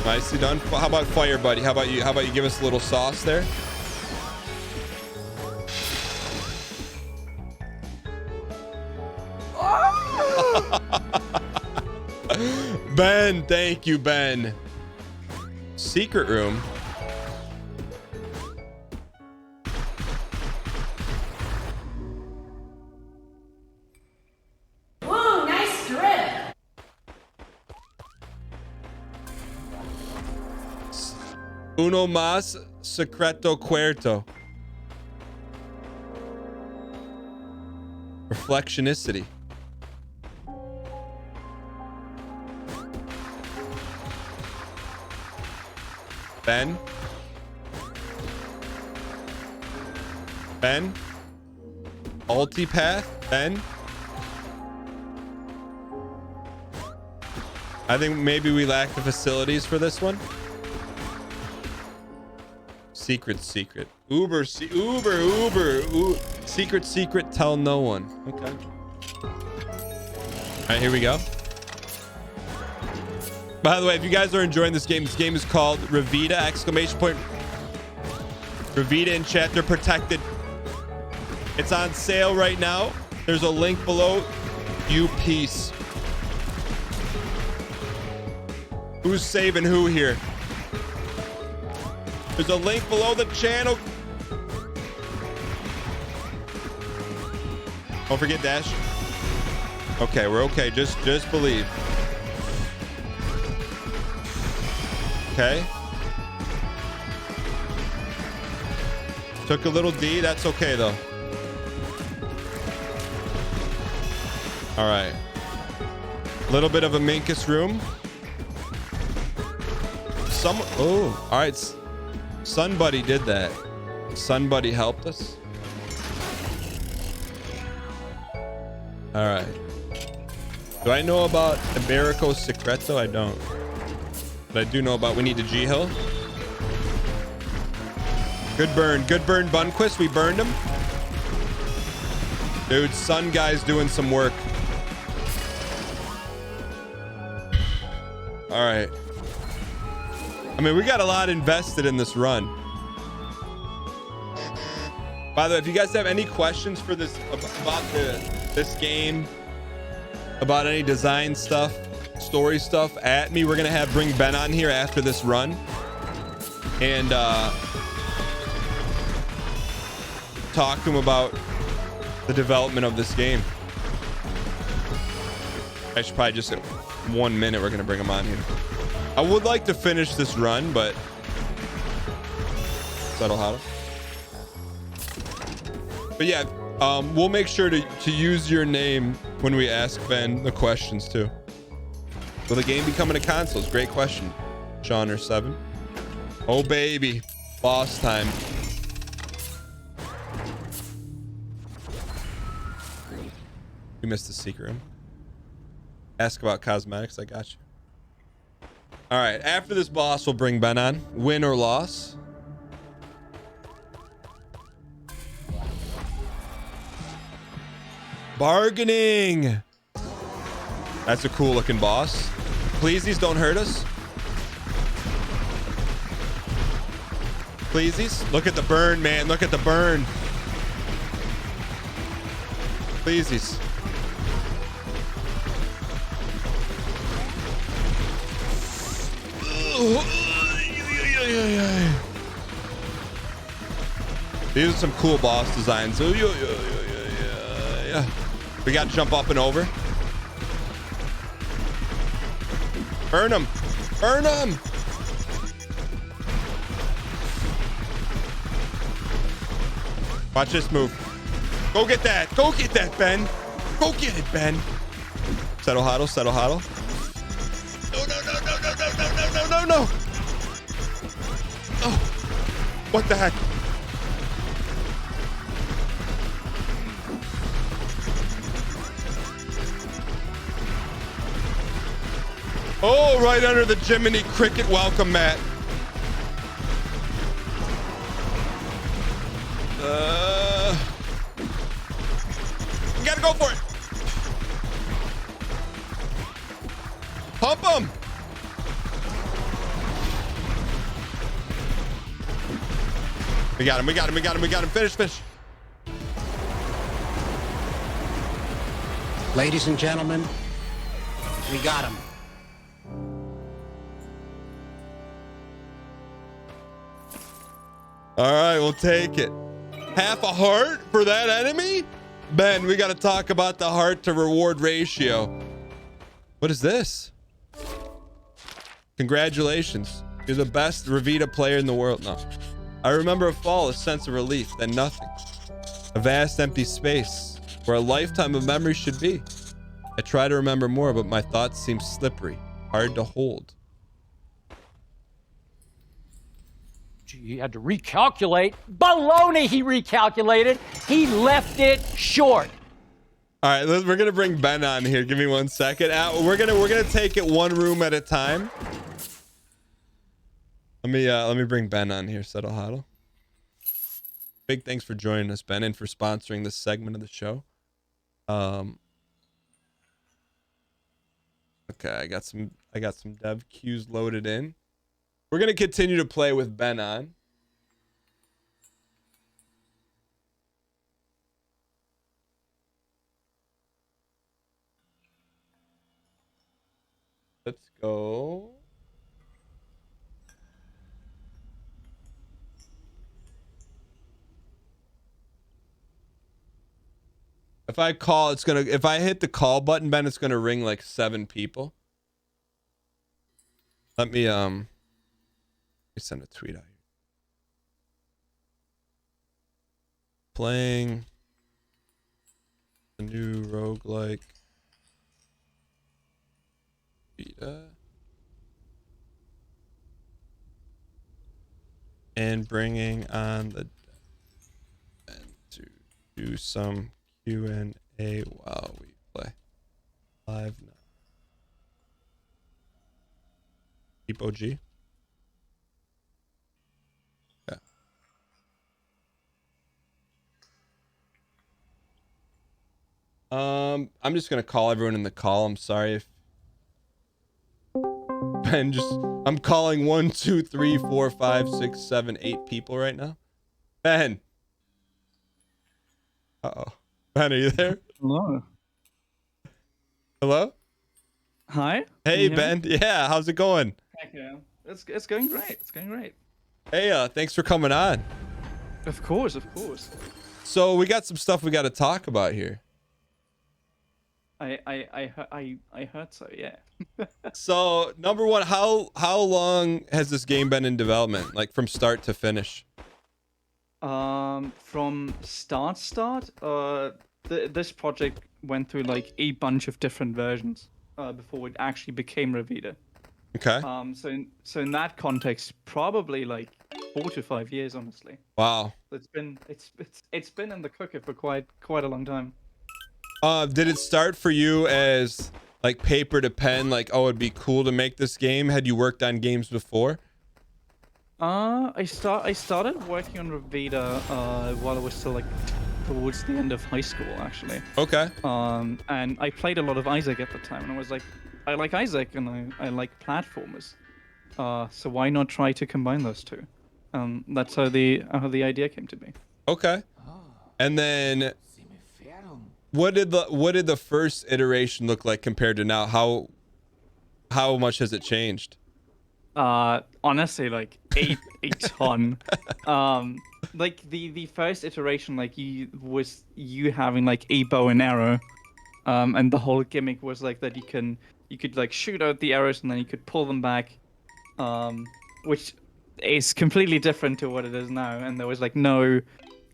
Nicely done. How about fire, buddy? How about you give us a little sauce there? Ben, thank you, Ben. Secret room. Whoa, nice strip. Uno más secreto cuarto. Reflectionicity. Ben. Ben. Ultipath. Ben. I think maybe we lack the facilities for this one. Secret. Uber. Secret. Tell no one. Okay. All right, here we go. By the way, if you guys are enjoying this game is called Revita, exclamation point. Revita in chat, they're protected. It's on sale right now. There's a link below. You piece. Who's saving who here? There's a link below the channel. Don't forget dash. Okay, we're okay. Just believe. Okay. Took a little D. That's okay, though. All right. A little bit of a Minkus room. Oh, all right. Sun Buddy did that. Sun Buddy helped us. All right. Do I know about Iberico Secreto? I don't. But I do know about we need to G-Hill. Good burn, Bunquist. We burned him. Dude, Sun Guy's doing some work. All right. I mean, we got a lot invested in this run. By the way, if you guys have any questions for this about this game, about any design stuff, story stuff, at me. We're gonna bring Ben on here after this run, and talk to him about the development of this game. I should probably just 1 minute. We're gonna bring him on here. I would like to finish this run, but settle how. But yeah, we'll make sure to use your name when we ask Ben the questions too. Will the game be coming to consoles? Great question, Sean or 7. Oh baby, boss time. You missed the secret room. Ask about cosmetics. I got you. All right, after this boss, we'll bring Ben on. Win or loss. Bargaining. That's a cool looking boss. Pleasies, don't hurt us. Pleasies. Look at the burn, man. Look at the burn. Pleasies. These are some cool boss designs. We got to jump up and over. Burn him. Burn him. Watch this move. Go get that. Go get that, Ben. Go get it, Ben. Settle huddle. Settle huddle. No, no, no, no, no, no, no, no, no, no, no. Oh, what the heck? Oh, right under the Jiminy Cricket welcome mat. We gotta go for it. Pump him. We got him. We got him. We got him. We got him. Finish. Finish. Ladies and gentlemen, we got him. All right, we'll take it. Half a heart for that enemy? Ben, we got to talk about the heart to reward ratio. What is this? Congratulations. You're the best Revita player in the world. No. I remember a fall, a sense of relief, then nothing. A vast empty space where a lifetime of memory should be. I try to remember more, but my thoughts seem slippery, hard to hold. He had to recalculate. Baloney, he recalculated. He left it short. All right, we're gonna bring Ben on here. Give me 1 second. We're gonna take it one room at a time. Let me bring Ben on here. Settle huddle. Big thanks for joining us, Ben, and for sponsoring this segment of the show. Okay, I got some dev queues loaded in. We're gonna continue to play with Ben on. Let's go. If I call, if I hit the call button, Ben, it's gonna ring like 7 people. Let me send a tweet out here. Playing the new roguelike Revita and bringing on the and to do some Q&A while we play live now. Keep OG. Yeah. I'm just gonna call everyone in the call. I'm sorry if Ben I'm calling 1, 2, 3, 4, 5, 6, 7, 8 people right now. Ben. Uh-oh. Ben, are you there? Hello. Hello? Hi. Hey, Ben. Yeah, how's it going? Heck yeah. It's going great. It's going great. Hey, thanks for coming on. Of course, of course. So we got some stuff we got to talk about here. I heard so, yeah. So, number one, how long has this game been in development? Like from start to finish? From start, this project went through like a bunch of different versions before it actually became Revita. Okay. So in that context, probably like 4 to 5 years, honestly. Wow. It's been in the cooker for quite a long time. Did it start for you as like paper to pen, like, oh, it'd be cool to make this game? Had you worked on games before? I started working on Revita while I was still like towards the end of high school, actually. Okay. And I played a lot of Isaac at the time, and I was like, I like Isaac and I like platformers. So why not try to combine those two? That's how the idea came to me. Okay. And then what did the first iteration look like compared to now? How much has it changed? Honestly, like a ton. Like the first iteration, like you having like a bow and arrow, And the whole gimmick was like that you could like shoot out the arrows and then you could pull them back, which is completely different to what it is now. And there was like no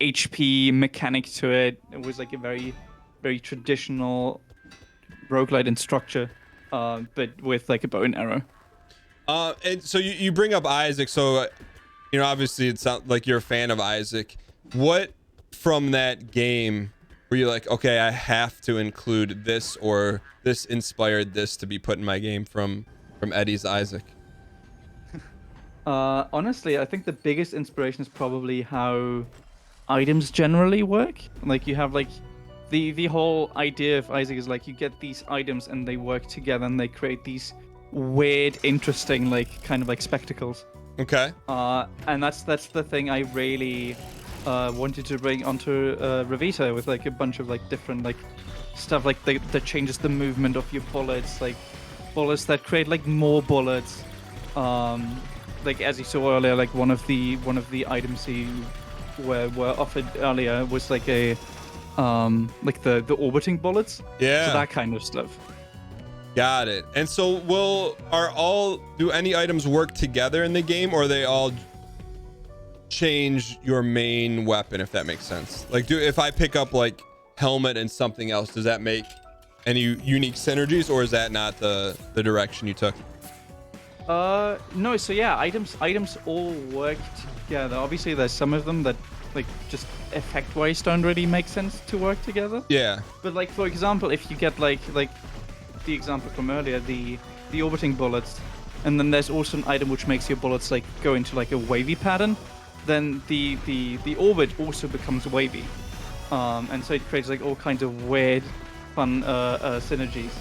HP mechanic to it. It was like a very, very traditional roguelite in structure, but with like a bow and arrow. And so you bring up Isaac. So, you know, obviously it sounds like you're a fan of Isaac. What from that game were you like, okay, I have to include this, or this inspired this to be put in my game from Eddie's Isaac? Honestly, I think the biggest inspiration is probably how items generally work. Like you have like the whole idea of Isaac is like you get these items and they work together and they create these weird, interesting, like kind of like spectacles. Okay. And that's the thing I really wanted to bring onto Revita, with like a bunch of like different like stuff like that changes the movement of your bullets, like bullets that create like more bullets. Like as you saw earlier, like one of the items you were offered earlier was like a like the orbiting bullets. Yeah. So that kind of stuff. Got it. And so do any items work together in the game, or they all change your main weapon, if that makes sense? Like, if I pick up like helmet and something else, does that make any unique synergies, or is that not the direction you took? No, so yeah, items all work together. Obviously there's some of them that like just effect wise don't really make sense to work together. Yeah. But like for example, if you get like the example from earlier, the orbiting bullets, and then there's also an item which makes your bullets like go into like a wavy pattern, then the orbit also becomes wavy. And so it creates like all kinds of weird fun synergies.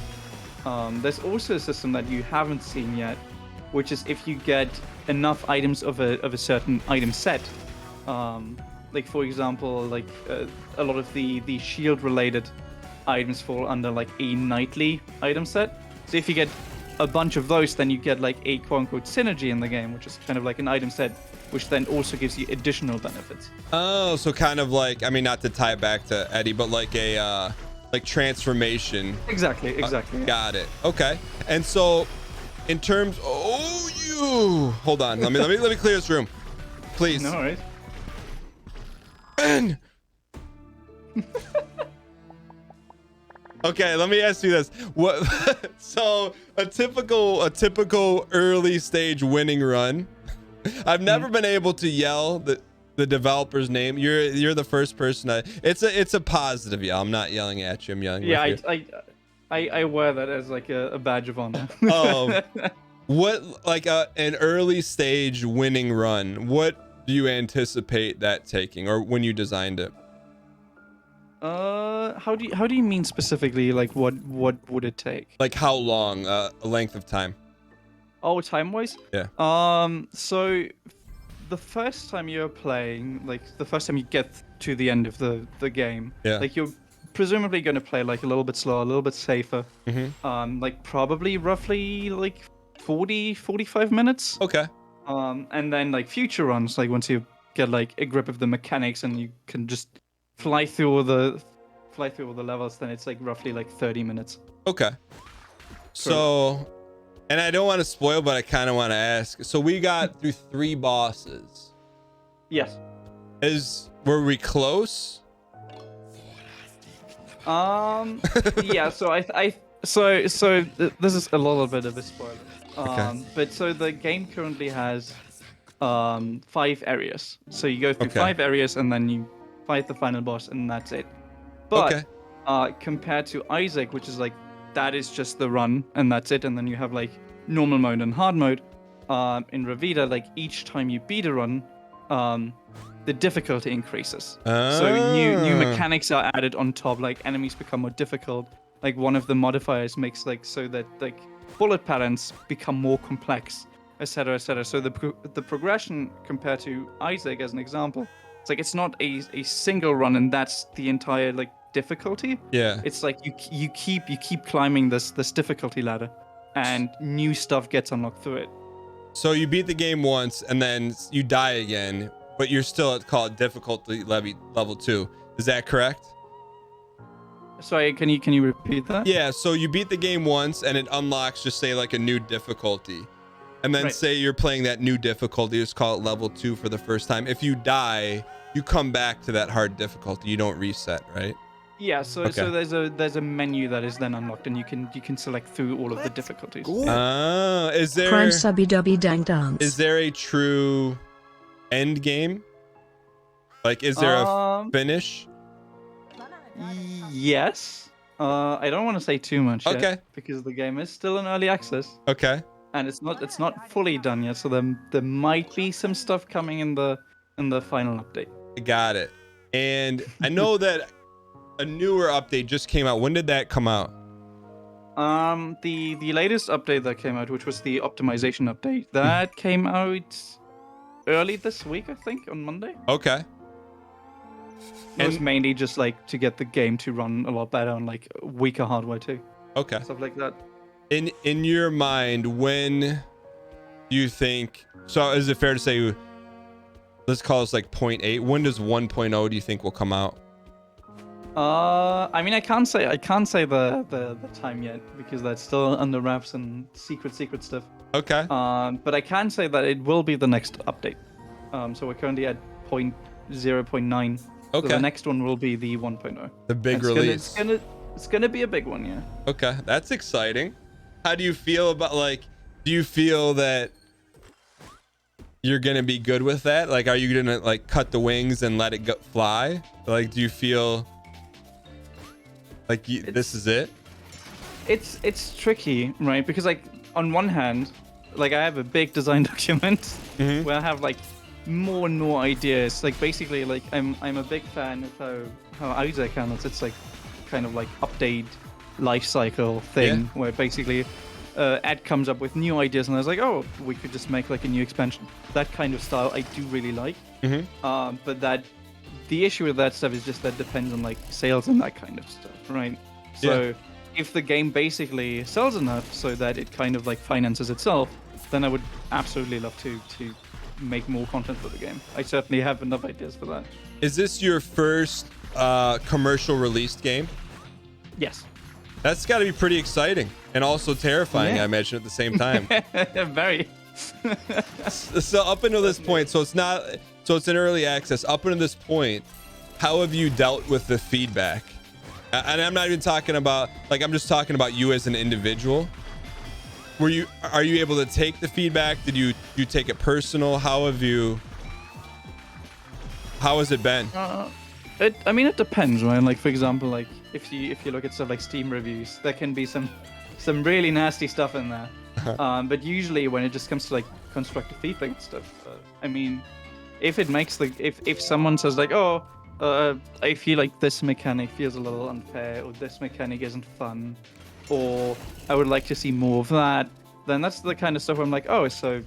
There's also a system that you haven't seen yet, which is if you get enough items of a certain item set. Like for example, like a lot of the shield related items fall under like a knightly item set. So if you get a bunch of those, then you get like a quote-unquote synergy in the game, which is kind of like an item set, which then also gives you additional benefits. Oh, so kind of like, I mean, not to tie it back to Eddie, but like a like transformation. Exactly. Yeah. Got it. Okay. And so in terms, hold on, let me clear this room, please. No worries. Ben. Okay, let me ask you this. What? So a typical early stage winning run. I've never been able to yell the developer's name. You're the first person. It's a positive yell. I'm not yelling at you. I'm yelling. Yeah, with you. I wear that as like a badge of honor. What like an early stage winning run? What do you anticipate that taking, or when you designed it? How do you mean specifically? Like what would it take? Like how long? A length of time? Oh, time-wise? Yeah. So the first time you're playing, like the first time you get to the end of the game, yeah, like you're presumably going to play like a little bit slower, a little bit safer. Mm-hmm. Like probably roughly like 40-45 minutes. Okay. And then like future runs, like once you get like a grip of the mechanics and you can just fly through all the levels, then it's like roughly like 30 minutes. Okay. So, and I don't want to spoil, but I kind of want to ask. So we got through 3 bosses. Yes. Were we close? Yeah. So this is a little bit of a spoiler. Okay. But so the game currently has 5 areas. So you go through Okay. 5 areas and then you fight the final boss, and that's it. But Okay. Compared to Isaac, which is like that is just the run and that's it, and then you have like normal mode and hard mode. In Revita, like each time you beat a run, the difficulty increases. So new mechanics are added on top. Like enemies become more difficult. Like one of the modifiers makes like so that like bullet patterns become more complex, etc., etc. So the progression compared to Isaac, as an example, it's like it's not a single run and that's the entire like difficulty. Yeah. It's like you keep climbing this difficulty ladder, and new stuff gets unlocked through it. So you beat the game once and then you die again, but you're still at call it difficulty level 2. Is that correct? Sorry, can you repeat that? Yeah, so you beat the game once and it unlocks just say like a new difficulty. And then Right. say you're playing that new difficulty, just call it level 2 for the first time. If you die, you come back to that hard difficulty. You don't reset, right? Yeah, so Okay. there's a menu that is then unlocked, and you can select through all of the difficulties. Is there Prime subby dubby dang dance. is there a true end game? Like, is there a finish? Yes. I don't want to say too much yet, Okay. because the game is still in early access, Okay. and it's not fully done yet. So there might be some stuff coming in the final update. Got it. And I know that a newer update just came out. When did that come out? The latest update that came out, which was the optimization update, that came out early this week, I think, on Monday. Okay. It was mainly just like to get the game to run a lot better on like weaker hardware too, Okay. stuff like that. In your mind, when do you think, so is it fair to say, let's call this like 0.8, when does 1.0 do you think will come out? I mean, I can't say the time yet, because that's still under wraps and secret stuff. Okay. But I can say that it will be the next update. So we're currently at 0.9. Okay. So the next one will be the 1.0. The big It's release. It's gonna be a big one, yeah. Okay, that's exciting. How do you feel about, like, do you feel that you're gonna be good with that? Like, are you gonna like cut the wings and let it go fly? Like, do you feel like this is it? It's tricky, right? Because like on one hand, like I have a big design document where I have like more and more ideas. Like basically, like I'm a big fan of how Isaac handles its like kind of like update life cycle thing, where basically Ed comes up with new ideas, and I was like, oh, we could just make like a new expansion. That kind of style I do really like. But the issue with that stuff is just that depends on like sales and that kind of stuff, right? So if the game basically sells enough so that it kind of like finances itself, then I would absolutely love to make more content for the game. I certainly have enough ideas for that. Is this your first commercial released game? Yes. That's got to be pretty exciting and also terrifying, Yeah. I imagine, at the same time. Very. So up until this point, so it's in early access. Up until this point, how have you dealt with the feedback? And I'm not even talking about, like, I'm just talking about you as an individual. Are you able to take the feedback? Did you take it personal? How has it been? I mean, it depends, right? Like, for example, like if you look at stuff like Steam reviews, there can be some really nasty stuff in there. But usually when it just comes to like constructive feedback and stuff, I mean, if it makes if someone says like, oh, I feel like this mechanic feels a little unfair, or this mechanic isn't fun, or I would like to see more of that, then that's the kind of stuff where I'm like, oh, so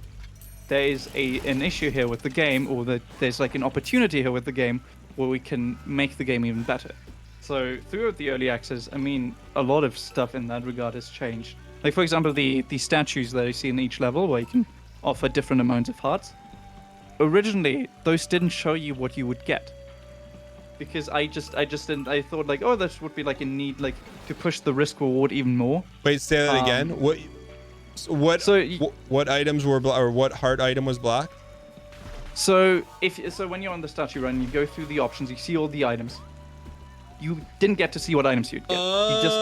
there is an issue here with the game, or that there's like an opportunity here with the game where we can make the game even better. So throughout the early access, I mean, a lot of stuff in that regard has changed. Like, for example, the statues that you see in each level, where you can offer different amounts of hearts. Originally, those didn't show you what you would get, because I just didn't. I thought like, oh, this would be like a need, like to push the risk reward even more. Wait, say that again. What items were or what heart item was blocked? So when you're on the statue run, you go through the options, you see all the items. You didn't get to see what items you'd get. You just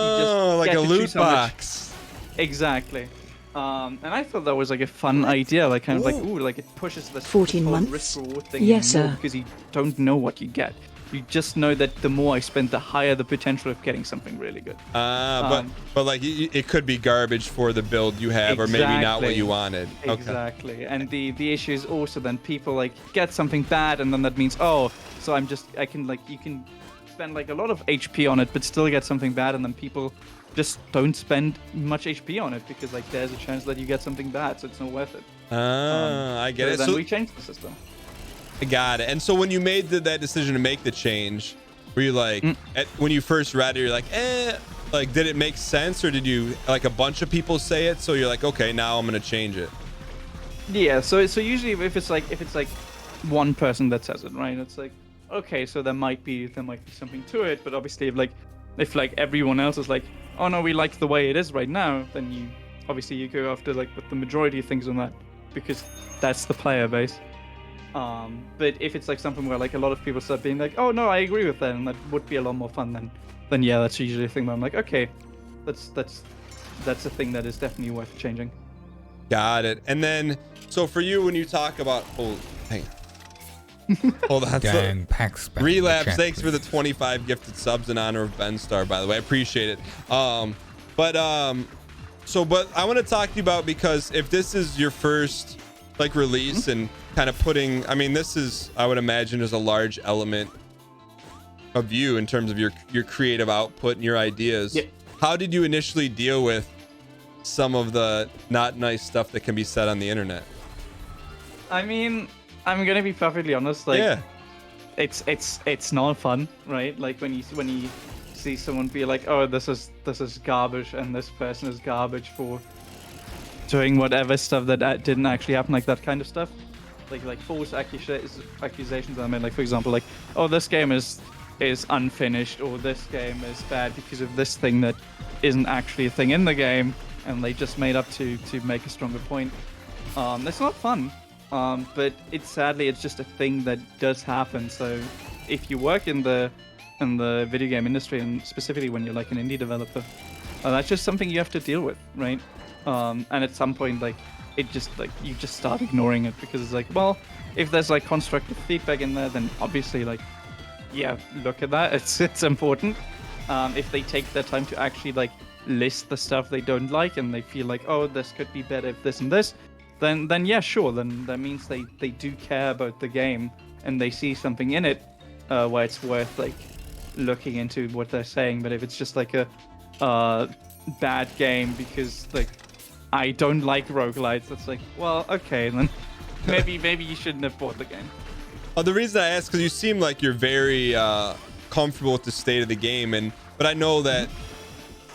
like get a to loot choose how much. box. Exactly. And I thought that was like a fun idea, like kind of like, ooh, like it pushes this 14 whole months? risk reward thing Yes, even more, sir. because you don't know what you get. You just know that the more I spend, the higher the potential of getting something really good. But like it could be garbage for the build you have, or maybe not what Exactly. you wanted. Okay. Exactly. And the issue is also then people like get something bad, and then that means, oh, so you can spend like a lot of HP on it but still get something bad, and then people just don't spend much HP on it because like there's a chance that you get something bad, so it's not worth it. I get it. Then So we changed the system. I got it. And so when you made that decision to make the change, were you like, when you first read it, you're like, like, did it make sense, or did you like a bunch of people say it, so you're like, okay, now I'm gonna change it? Yeah, so usually if it's like one person that says it, right? It's like, okay, so there might be something to it, but obviously if like if like everyone else is like, oh no, we like the way it is right now, then you obviously you go after like what the majority of things on that, because that's the player base. But if it's like something where like a lot of people start being like, oh no, I agree with that, and that would be a lot more fun, then yeah, that's usually a thing where I'm like, okay, that's a thing that is definitely worth changing. Got it. And then, so for you, when you talk about, oh, hang on. Hold on. Gang, Pax, Relapse, thanks for the 25 gifted subs in honor of Ben Star, by the way. I appreciate it. But I want to talk to you about, because if this is your first like release and kind of putting, I mean, this is, I would imagine, is a large element of you in terms of your creative output and your ideas. Yeah. How did you initially deal with some of the not nice stuff that can be said on the internet? I mean, I'm gonna be perfectly honest. Like, yeah, it's not fun, right? Like when you see someone be like, oh, this is garbage, and this person is garbage for doing whatever stuff that didn't actually happen, like that kind of stuff, like false accusations. I mean, like for example, like, oh, this game is unfinished, or this game is bad because of this thing that isn't actually a thing in the game, and they just made up to make a stronger point. That's not fun. But sadly it's just a thing that does happen. So if you work in the video game industry, and specifically when you're like an indie developer, that's just something you have to deal with, right? And at some point, like, it just, like, you just start ignoring it, because it's like, well, if there's like constructive feedback in there, then obviously, like, yeah, look at that, it's important. If they take their time to actually like list the stuff they don't like, and they feel like, oh, this could be better if this and this, then yeah, sure, then that means they do care about the game, and they see something in it where it's worth like looking into what they're saying. But if it's just like a bad game because like I don't like roguelites, it's like, well, okay, then maybe you shouldn't have bought the game. The reason I ask, because you seem like you're very comfortable with the state of the game, but I know that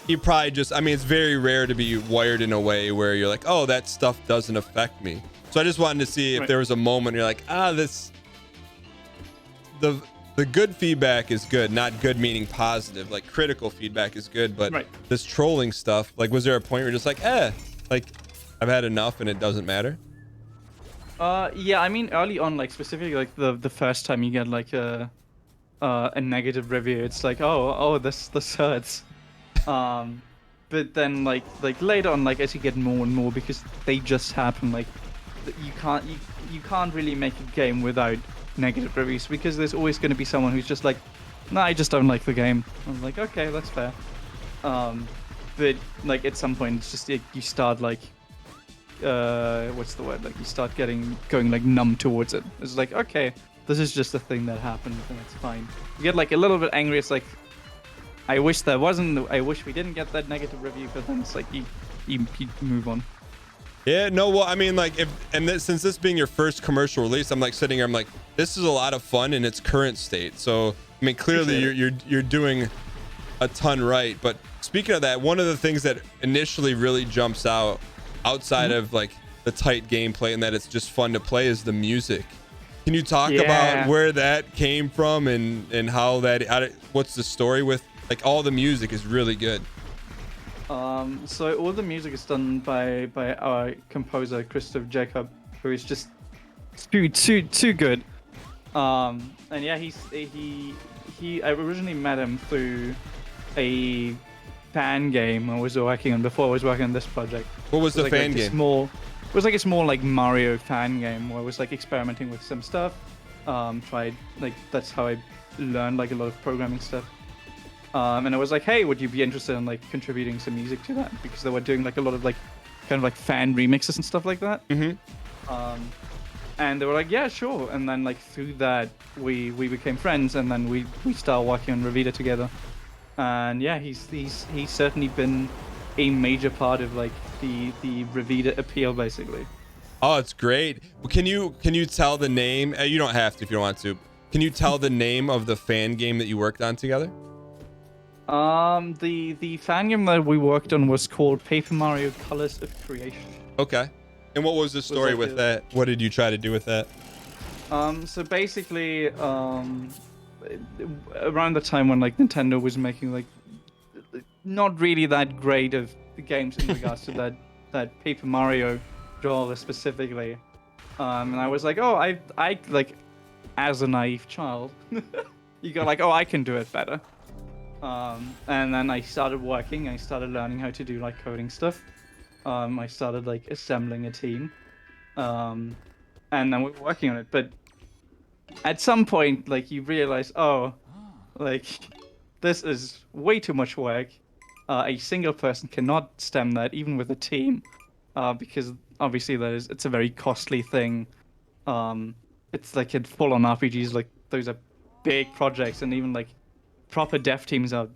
you probably just, I mean, it's very rare to be wired in a way where you're like, oh, that stuff doesn't affect me. So I just wanted to see if there was a moment you're like, the good feedback is good, not good meaning positive, like critical feedback is good, but this trolling stuff, like, was there a point where you're just like, like, I've had enough and it doesn't matter? Yeah, I mean, early on, like specifically like the first time you get like a negative review, it's like, oh, this hurts. But then like later on, like as you get more and more, because they just happen, like you can't really make a game without negative reviews, because there's always going to be someone who's just like, nah, I just don't like the game. I'm like, okay, that's fair. But like at some point, it's just you start like, what's the word? Like you start going like numb towards it. It's like, okay, this is just a thing that happened, and it's fine. You get like a little bit angry. It's like, I wish we didn't get that negative review, but then it's like you move on. Yeah, no, well, I mean, like, since this being your first commercial release, I'm like sitting here, I'm like, this is a lot of fun in its current state. So, I mean, clearly you're doing a ton right. But speaking of that, one of the things that initially really jumps out outside of like the tight gameplay and that it's just fun to play is the music. Can you talk about where that came from and how what's the story with, like, all the music is really good? So all the music is done by our composer Christoph Jacob, who is just too good. And yeah, I originally met him through a fan game I was working on before I was working on this project. What was the fan game? It was like a small like Mario fan game where I was like experimenting with some stuff. That's how I learned like a lot of programming stuff. And I was like, hey, would you be interested in like contributing some music to that? Because they were doing like a lot of like kind of like fan remixes and stuff like that. And they were like, yeah, sure. And then like through that we became friends, and then we started working on Revita together. And yeah, he's certainly been a major part of like the Revita appeal, basically. Oh, it's great. Well, can you tell the name? You don't have to if you don't want to. Can you tell the name of the fan game that you worked on together? The fan game that we worked on was called Paper Mario Colors of Creation. Okay. And what was the story with that? What did you try to do with that? So basically, around the time when like Nintendo was making like not really that great of the games in regards to that Paper Mario genre specifically. And I was like, oh, I like, as a naive child, you go like, oh, I can do it better. And then I started working. I started learning how to do like coding stuff. I started like assembling a team. And then we're working on it. But at some point, like you realize, oh, like this is way too much work. A single person cannot stem that, even with a team, because obviously it's a very costly thing. It's like in full-on RPGs, like those are big projects, and even like proper dev teams are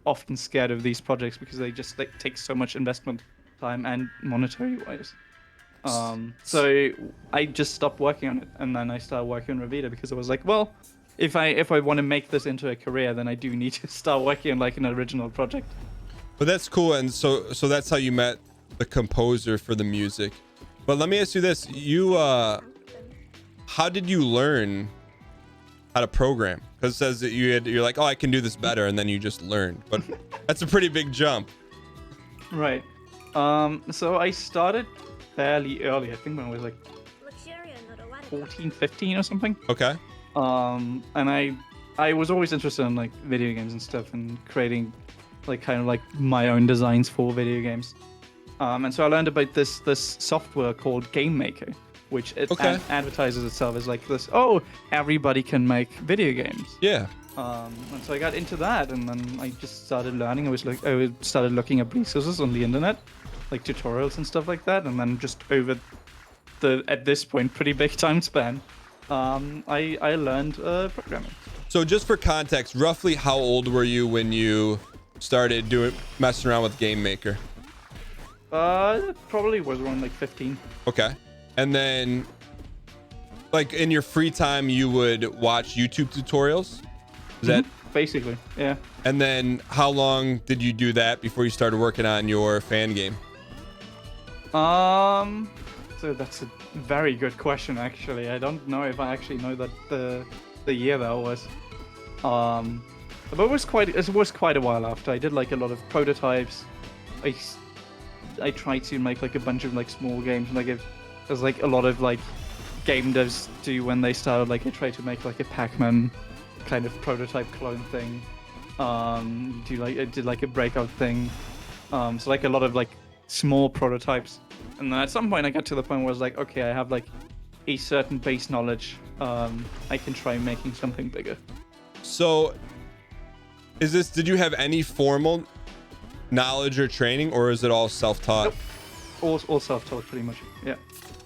often scared of these projects because they just like take so much investment, time and monetary wise. So I just stopped working on it, and then I started working on Revita because I was like, well, if I want to make this into a career, then I do need to start working on like an original project. But that's cool. And so that's how you met the composer for the music. But let me ask you this. How did you learn how to program? Because it says that you're like, oh, I can do this better. And then you just learned. But that's a pretty big jump. Right. So I started fairly early. I think when I was like 14, 15 or something. Okay. And I was always interested in like video games and stuff, and creating like kind of like my own designs for video games. And so I learned about this software called Game Maker, which advertises itself as like this, oh, everybody can make video games. Yeah. And so I got into that, and then I just started learning. I started looking up resources on the internet, like tutorials and stuff like that, and then just over at this point, pretty big time span, I learned programming. So just for context, roughly how old were you when you started messing around with Game Maker? Probably was around like 15. Okay. And then like in your free time you would watch YouTube tutorials? Is that basically, yeah. And then how long did you do that before you started working on your fan game? So that's a very good question, actually. I don't know if I actually know that the year that was. But it was quite a while after. I did like a lot of prototypes. I tried to make like a bunch of like small games, like there's like a lot of like game devs do when they started. Like I tried to make like a Pac-Man kind of prototype clone thing. I did like a breakout thing. So like a lot of like small prototypes. And then at some point I got to the point where I was like, okay, I have like a certain base knowledge. I can try making something bigger. So did you have any formal knowledge or training, or is it all self-taught? Nope. All self-taught, pretty much. Yeah.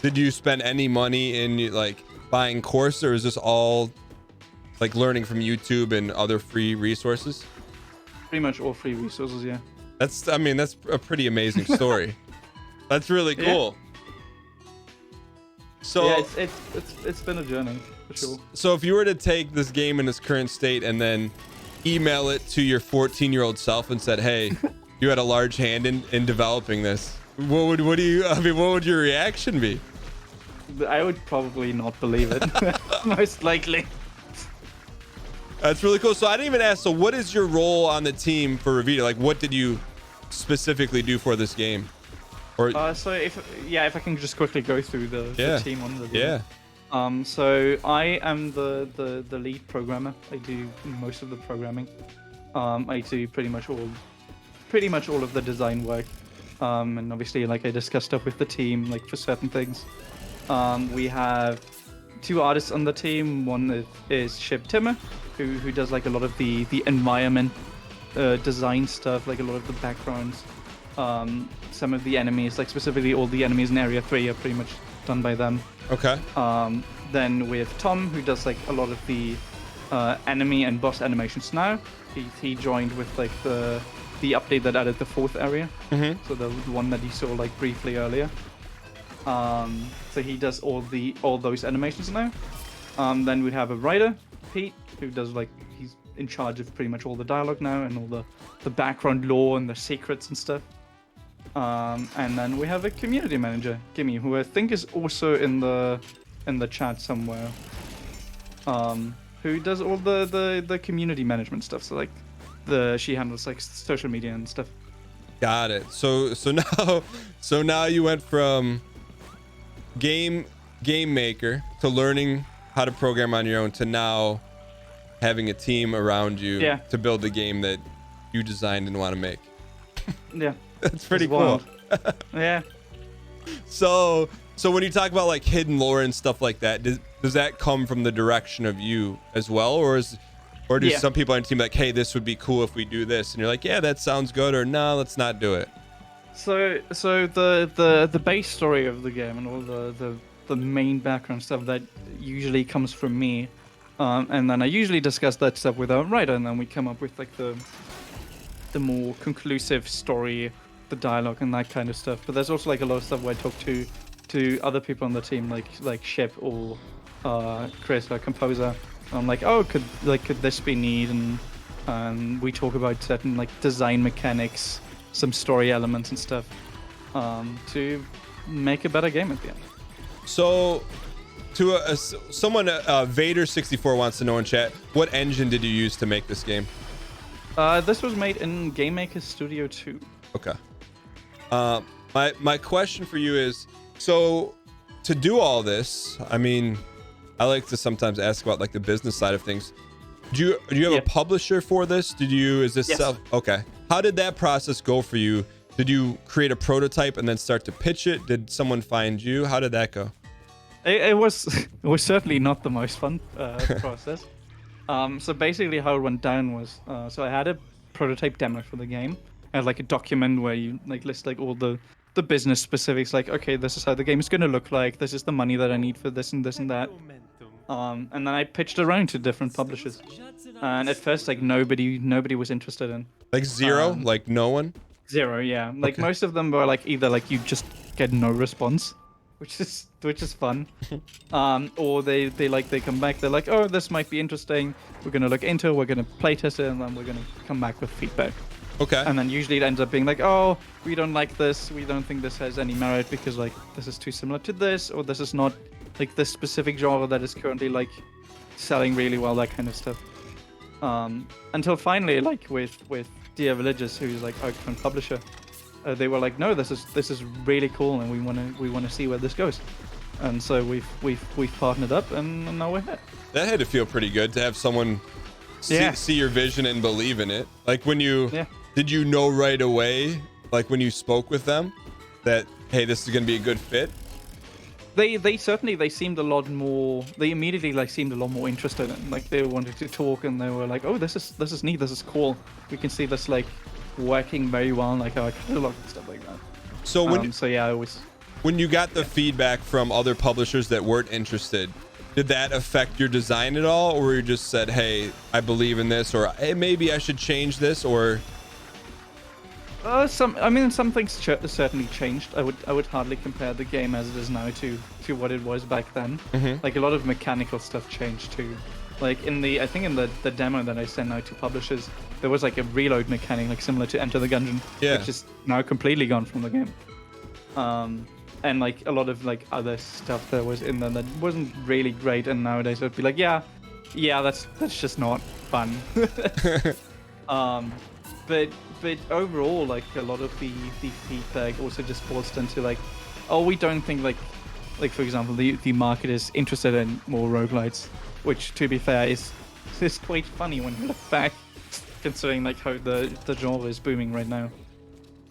Did you spend any money in like buying courses, or is this all like learning from YouTube and other free resources? Pretty much all free resources, yeah. That's a pretty amazing story. That's really cool. Yeah. So yeah, it's been a journey for sure. So if you were to take this game in its current state and then email it to your 14-year-old self and said, hey, you had a large hand in developing this, what would your reaction be? I would probably not believe it. Most likely. That's really cool. So I didn't even ask, so what is your role on the team for Revita? Like, what did you specifically do for this game? Or so if I can just quickly go through the team on the game. Yeah. So I am the lead programmer. I do most of the programming. I do pretty much all of the design work. And obviously, like I discussed stuff with the team, like for certain things. We have 2 artists on the team. One is Shib Timmer, who does like a lot of the environment design stuff, like a lot of the backgrounds. Some of the enemies, like specifically all the enemies in Area 3 are pretty much done by them. Okay. Then we have Tom, who does like a lot of the enemy and boss animations now. He joined with like the update that added the 4th area. Mm-hmm. So the one that you saw like briefly earlier. So he does all those animations now. Then we have a writer, Pete, who does like, he's in charge of pretty much all the dialogue now and all the background lore and the secrets and stuff. And then we have a community manager, Gimme, who I think is also in the chat somewhere. Who does all the community management stuff. So like she handles like social media and stuff. Got it. So now you went from game maker to learning how to program on your own to now having a team around you to build the game that you designed and want to make. Yeah. That's pretty cool. Yeah. So when you talk about like hidden lore and stuff like that, does that come from the direction of you as well, or do some people on your team like, hey, this would be cool if we do this, and you're like, yeah, that sounds good, or no, let's not do it? So the base story of the game and all the main background stuff that usually comes from me, and then I usually discuss that stuff with our writer, and then we come up with like the more conclusive story, the dialogue and that kind of stuff. But there's also like a lot of stuff where I talk to other people on the team, like Shep or Chris, our composer. I'm like, oh, could this be neat? And we talk about certain like design mechanics, some story elements and stuff, to make a better game at the end. So, to someone, Vader64 wants to know in chat, what engine did you use to make this game? This was made in Game Maker Studio 2. Okay. My question for you is, so to do all this, I mean, I like to sometimes ask about like the business side of things. Do you have a publisher for this? Is this self? Okay. How did that process go for you? Did you create a prototype and then start to pitch it? Did someone find you? How did that go? It was certainly not the most fun process. So basically how it went down was, so I had a prototype demo for the game. I had like a document where you like list like all the business specifics, like, okay, this is how the game is going to look like. This is the money that I need for this and this and that. And then I pitched around to different publishers. And at first, like nobody was interested in. Like zero? Like no one? Zero, yeah. Like most of them were like either like you just get no response, which is fun, or they come back. They're like, oh, this might be interesting. We're gonna look into it. We're gonna playtest it, and then we're gonna come back with feedback. Okay. And then usually it ends up being like, oh, we don't like this. We don't think this has any merit because like this is too similar to this, or this is not like this specific genre that is currently like selling really well, that kind of stuff. Until finally, like with Dear Villagers, who's like our current publisher, they were like, no, this is really cool, and we wanna see where this goes. And so we've partnered up, and now we're here. That had to feel pretty good to have someone see your vision and believe in it. Like when you did you know right away, like when you spoke with them, that hey, this is gonna be a good fit? They certainly seemed a lot more. They immediately like seemed a lot more interested in. Like they wanted to talk, and they were like, oh, this is neat. This is cool. We can see this like working very well, like our catalog and stuff like that. So when you got the feedback from other publishers that weren't interested, did that affect your design at all, or you just said, hey, I believe in this, or hey, maybe I should change this, or? Some things certainly changed. I would hardly compare the game as it is now to what it was back then. Like a lot of mechanical stuff changed too. Like I think in the demo that I sent out to publishers, there was like a reload mechanic, like similar to Enter the Gungeon, which is now completely gone from the game. And like a lot of like other stuff that was in there that wasn't really great, and nowadays I'd be like, yeah, that's just not fun. But overall, like a lot of the feedback also just boils down to like, oh, we don't think like for example, the market is interested in more roguelites, which to be fair is quite funny when you look back, considering like how the genre is booming right now.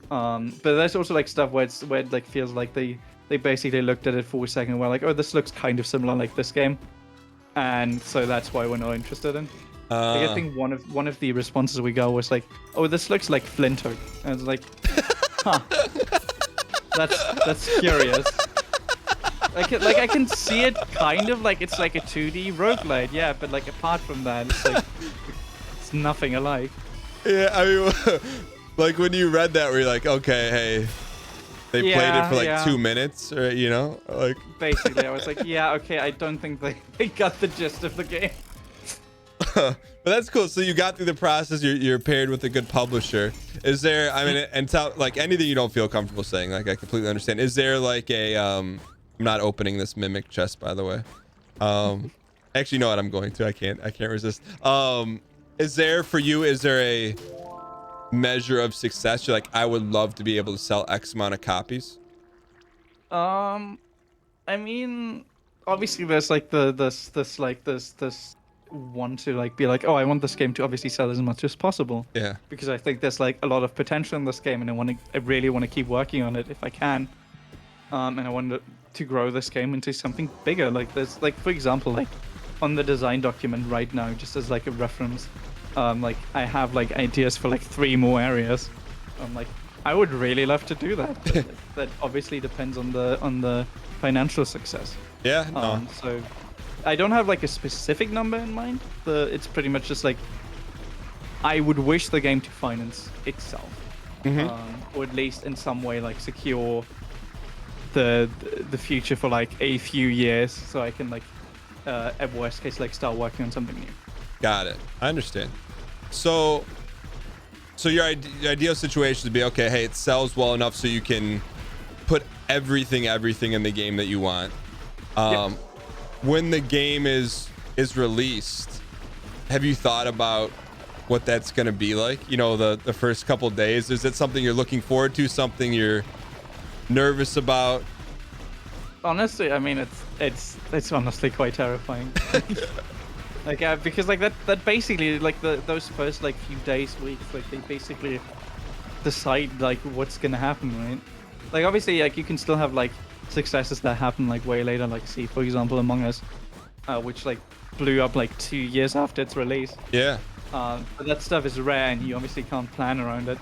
But there's also like stuff where it like feels like they basically looked at it for a second and were like, oh, this looks kind of similar like this game, and so that's why we're not interested in. Like, I think one of the responses we got was like, oh, this looks like Flinto. And I was like, huh, that's curious. Like I can see it kind of like it's like a 2D roguelite, yeah, but like apart from that, it's like it's nothing alike. Yeah, I mean, like when you read that, were you like, okay, hey, they played it for like 2 minutes, or like basically, I was like, yeah, okay, I don't think they got the gist of the game. But that's cool. So you got through the process. You're paired with a good publisher. Is there? I mean, and tell like anything you don't feel comfortable saying. Like I completely understand. Is there like a? I'm not opening this mimic chest, by the way. Actually, you know what? I'm going to. I can't resist. is there for you, is there a measure of success? You're like, I would love to be able to sell X amount of copies. I mean, obviously there's like this want to like be like, oh, I want this game to obviously sell as much as possible. Yeah. Because I think there's like a lot of potential in this game, and I really want to keep working on it if I can. And I want to grow this game into something bigger. Like there's like, for example, like on the design document right now, just as like a reference, like I have like ideas for like 3 more areas. Like I would really love to do that. But that obviously depends on the financial success. Yeah. No. So I don't have like a specific number in mind. It's pretty much just like I would wish the game to finance itself, or at least in some way like secure the future for like a few years, so I can like at worst case like start working on something new. Got it. I understand. So your ideal situation would be, okay, hey, it sells well enough so you can put everything in the game that you want. Yep. When the game is released, have you thought about what that's going to be like? You know, the first couple days, is it something you're looking forward to, something you're nervous about? Honestly, I mean, it's honestly quite terrifying. Like because like that basically like those first like few days, weeks, like they basically decide like what's gonna happen, right? Like obviously like you can still have like successes that happen like way later, like see for example Among Us, which like blew up like 2 years after its release. Yeah. But that stuff is rare, and you obviously can't plan around it.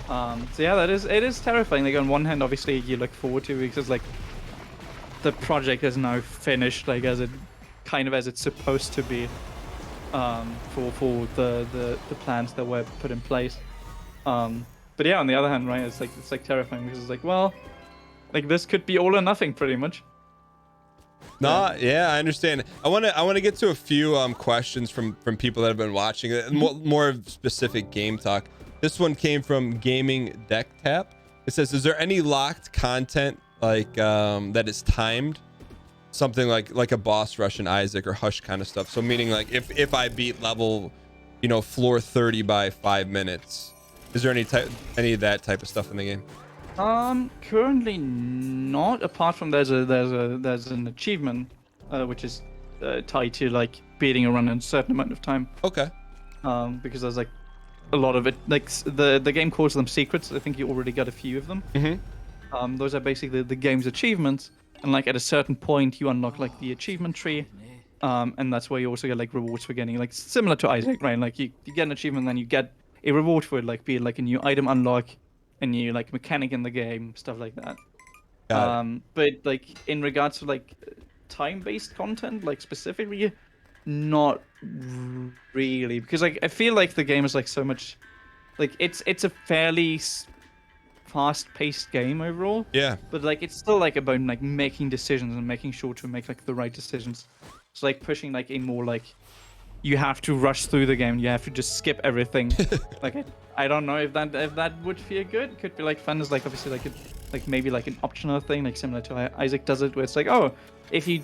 So yeah, it is terrifying. Like on one hand, obviously you look forward to it because like the project is now finished, like as it's supposed to be, for the plans that were put in place. But yeah, on the other hand, right, it's like terrifying because it's like, well, like this could be all or nothing pretty much. No, yeah, I understand. I want to get to a few questions from people that have been watching it, more of specific game talk. This one came from Gaming Deck Tap. It says, is there any locked content like that is timed? Something like a boss rush in Isaac or Hush kind of stuff. So meaning like if I beat level, floor 30 by 5 minutes, is there any of that type of stuff in the game? Currently not. Apart from there's an achievement, which is tied to like beating a run in a certain amount of time. Okay. Because there's like a lot of it. Like the game calls them secrets. I think you already got a few of them. Mm-hmm. Those are basically the game's achievements, and like at a certain point you unlock like the achievement tree, and that's where you also get like rewards for getting, like similar to Isaac, right? Like you get an achievement, then you get a reward for it, like be it like a new item unlock, a new like mechanic in the game, stuff like that. But like in regards to like time-based content, like specifically, not really, because like I feel like the game is like so much, like it's a fairly fast-paced game overall. Yeah. But like it's still like about like making decisions and making sure to make like the right decisions. It's like pushing like a more like you have to rush through the game. You have to just skip everything. Like I don't know if that would feel good. It could be like fun as like obviously like maybe like an optional thing, like similar to how Isaac does it, where it's like, oh, if you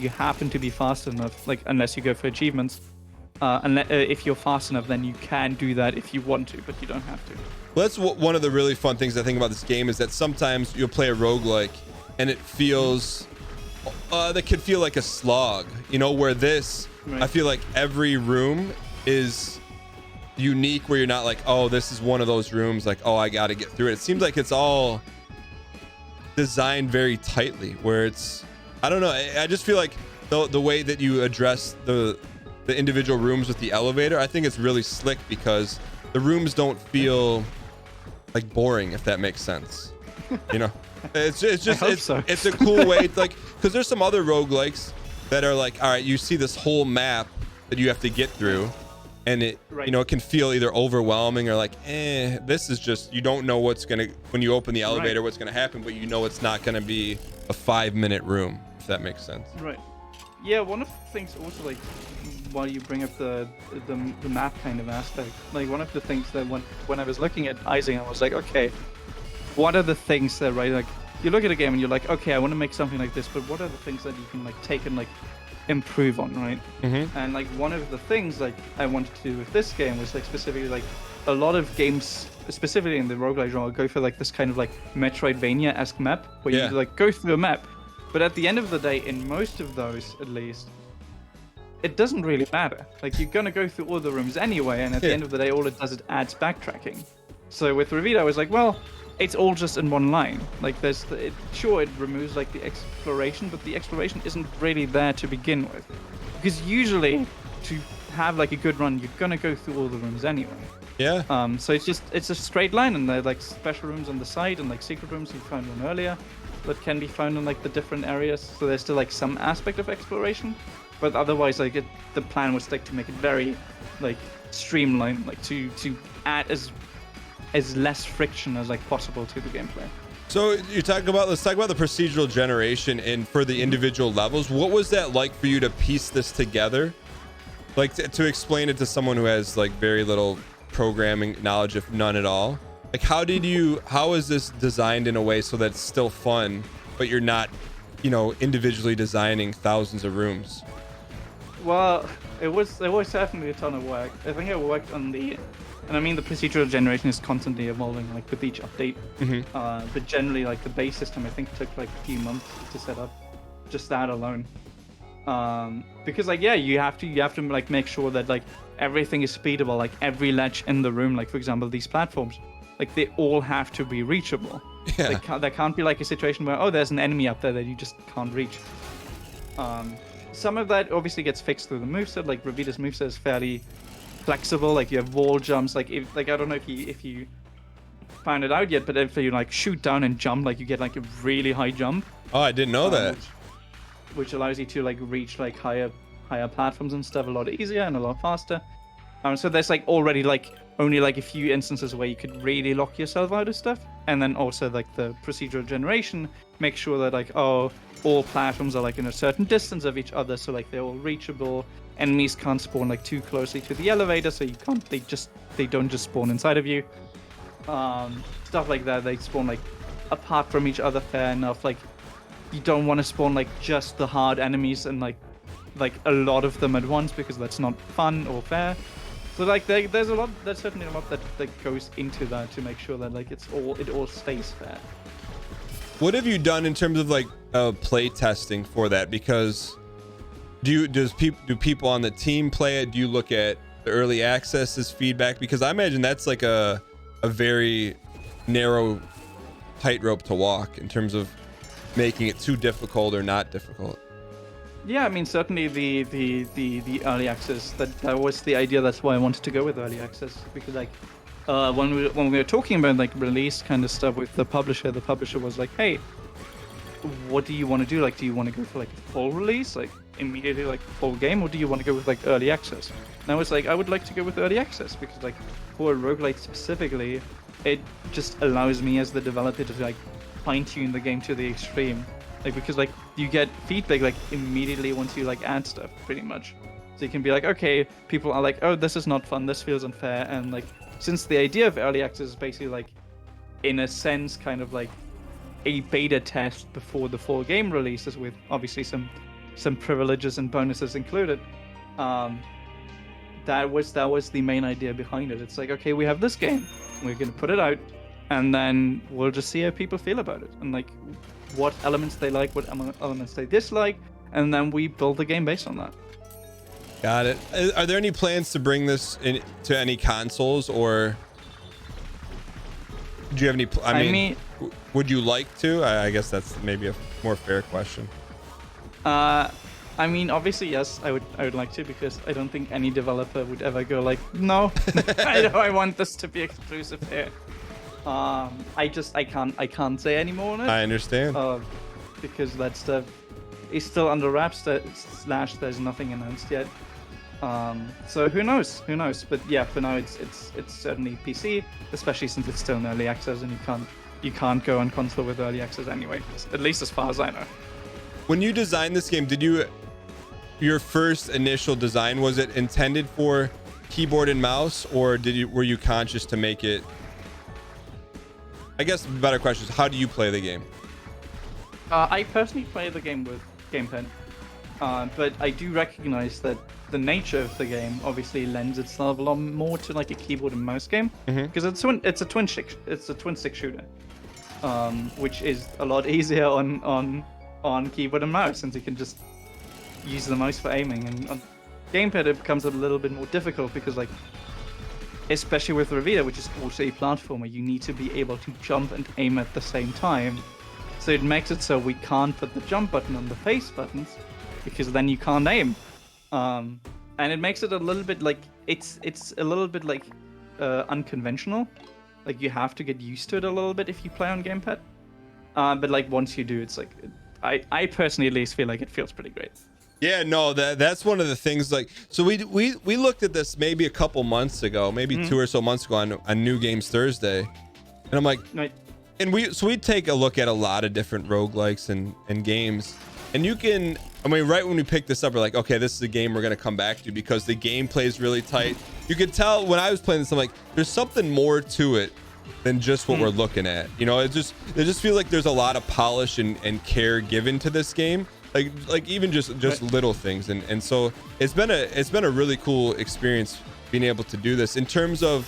happen to be fast enough, like unless you go for achievements, if you're fast enough, then you can do that if you want to, but you don't have to. Well, that's one of the really fun things I think about this game, is that sometimes you'll play a roguelike and it feels that could feel like a slog, where this, right. I feel like every room is unique, where you're not like, oh, this is one of those rooms, like, oh, I got to get through it. It seems like it's all designed very tightly, where it's, I don't know, I just feel like the way that you address the individual rooms with the elevator, I think it's really slick, because the rooms don't feel like boring, if that makes sense. It's a cool way to, like, because there's some other roguelikes that are like, all right, you see this whole map that you have to get through, and it, right. It can feel either overwhelming or like, this is just, you don't know what's gonna, when you open the elevator, right. What's gonna happen, but it's not gonna be a 5-minute room, if that makes sense. Right. Yeah, one of the things also, like, while you bring up the map kind of aspect, like one of the things that when I was looking at Isaac, I was like, okay, what are the things that, right, like you look at a game and you're like, okay, I want to make something like this, but what are the things that you can like take and like improve on, right? And like one of the things like I wanted to do with this game was like specifically like a lot of games, specifically in the roguelike genre, go for like this kind of like Metroidvania-esque map where you like go through a map, but at the end of the day, in most of those at least, it doesn't really matter. Like you're gonna go through all the rooms anyway, and at the end of the day, all it does is adds backtracking. So with Revita, I was like, well, it's all just in one line. Like sure, it removes like the exploration, but the exploration isn't really there to begin with, because usually to have like a good run, you're gonna go through all the rooms anyway. Yeah. So it's a straight line, and there are like special rooms on the side and like secret rooms you found one earlier that can be found in like the different areas. So there's still like some aspect of exploration, but otherwise like the plan was like to make it very like streamlined, like to add as less friction as like possible to the gameplay. So let's talk about the procedural generation and for the individual levels. What was that like for you to piece this together? Like to explain it to someone who has like very little programming knowledge, if none at all. Like how is this designed in a way so that it's still fun, but you're not, individually designing thousands of rooms? Well, it was definitely a ton of work. I think I worked on the procedural generation is constantly evolving, like with each update. But generally, like the base system, I think took like a few months to set up, just that alone. Because like you have to like make sure that like everything is speedable, like every ledge in the room, like for example these platforms, like they all have to be reachable. There can't be like a situation where there's an enemy up there that you just can't reach. Some of that obviously gets fixed through the moveset. Like Ravita's moveset is fairly flexible. Like you have wall jumps. Like I don't know if you found it out yet, but if you like shoot down and jump, like you get like a really high jump. Oh, I didn't know that. Which allows you to like reach like higher platforms and stuff a lot easier and a lot faster. So there's like already like only like a few instances where you could really lock yourself out of stuff. And then also like the procedural generation makes sure that like all platforms are like in a certain distance of each other, so like they're all reachable. Enemies can't spawn like too closely to the elevator, so they don't just spawn inside of you. Stuff like that. They spawn like apart from each other fair enough. Like you don't want to spawn like just the hard enemies and like a lot of them at once, because that's not fun or fair. So like there's certainly a lot that goes into that to make sure that like it all stays fair. What have you done in terms of like play testing for that? Because do people on the team play it? Do you look at the early access as feedback? Because I imagine that's like a very narrow tightrope to walk in terms of making it too difficult or not difficult. Yeah, I mean certainly the early access, that was the idea. That's why I wanted to go with early access, because like when we were talking about like release kind of stuff with the publisher was like, hey, what do you want to do? Like, do you want to go for like a full release, like immediately like full game, or do you want to go with like early access? And I was like, I would like to go with early access, because like for a roguelike specifically, it just allows me as the developer to like fine-tune the game to the extreme. Like, because like you get feedback like immediately once you like add stuff, pretty much. So you can be like, okay, people are like, oh, this is not fun, this feels unfair. And like, since the idea of early access is basically like, in a sense, kind of like a beta test before the full game releases, with obviously some privileges and bonuses included. That was the main idea behind it. It's like, okay, we have this game, we're gonna put it out, and then we'll just see how people feel about it, and like what elements they like, what elements they dislike, and then we build the game based on that. Got it. Are there any plans to bring this to any consoles, or do you have any? I mean, would you like to? I guess that's maybe a more fair question. I mean, obviously, yes, I would like to, because I don't think any developer would ever go like, no, I want this to be exclusive here. I can't say any more on it. I understand. Because that stuff is still under wraps. There's nothing announced yet. So who knows? But yeah, for now it's certainly PC, especially since it's still in early access, and you can't go on console with early access anyway. At least as far as I know. When you designed this game, your first initial design, was it intended for keyboard and mouse, or were you conscious to make it? I guess the better question is, how do you play the game? I personally play the game with gamepad, but I do recognize that the nature of the game obviously lends itself a lot more to like a keyboard and mouse game, because it's a twin stick shooter, which is a lot easier on keyboard and mouse, since you can just use the mouse for aiming. And on gamepad it becomes a little bit more difficult because, like, especially with Revita, which is also a platformer, you need to be able to jump and aim at the same time. So it makes it so we can't put the jump button on the face buttons, because then you can't aim. And it makes it a little bit like it's a little bit like unconventional. Like, you have to get used to it a little bit if you play on gamepad. But like once you do, it's like I personally at least feel like it feels pretty great. Yeah, no, that's one of the things. Like, so we looked at this maybe a couple months ago, maybe 2 or so months ago on New Games Thursday, and I'm like, Right. and we take a look at a lot of different roguelikes and games, and you can, I mean, right when we picked this up, we're like, okay, this is a game we're gonna come back to because the gameplay is really tight. You could tell when I was playing this, I'm like, there's something more to it than just what we're looking at. You know, it just feels like there's a lot of polish and care given to this game. Like even just little things, and so it's been a really cool experience being able to do this. In terms of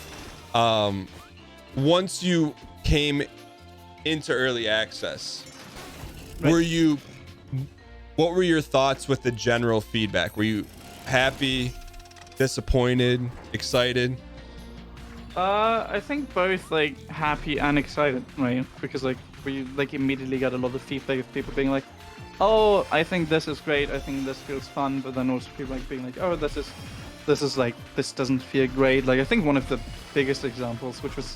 once you came into early access, Right. what were your thoughts with the general feedback? Were you happy, disappointed, excited? I think both, like, happy and excited, right? Because like we like immediately got a lot of feedback of people being like, oh, I think this is great, I think this feels fun, but then also people like being like, oh, this is like, this doesn't feel great. Like, I think one of the biggest examples, which was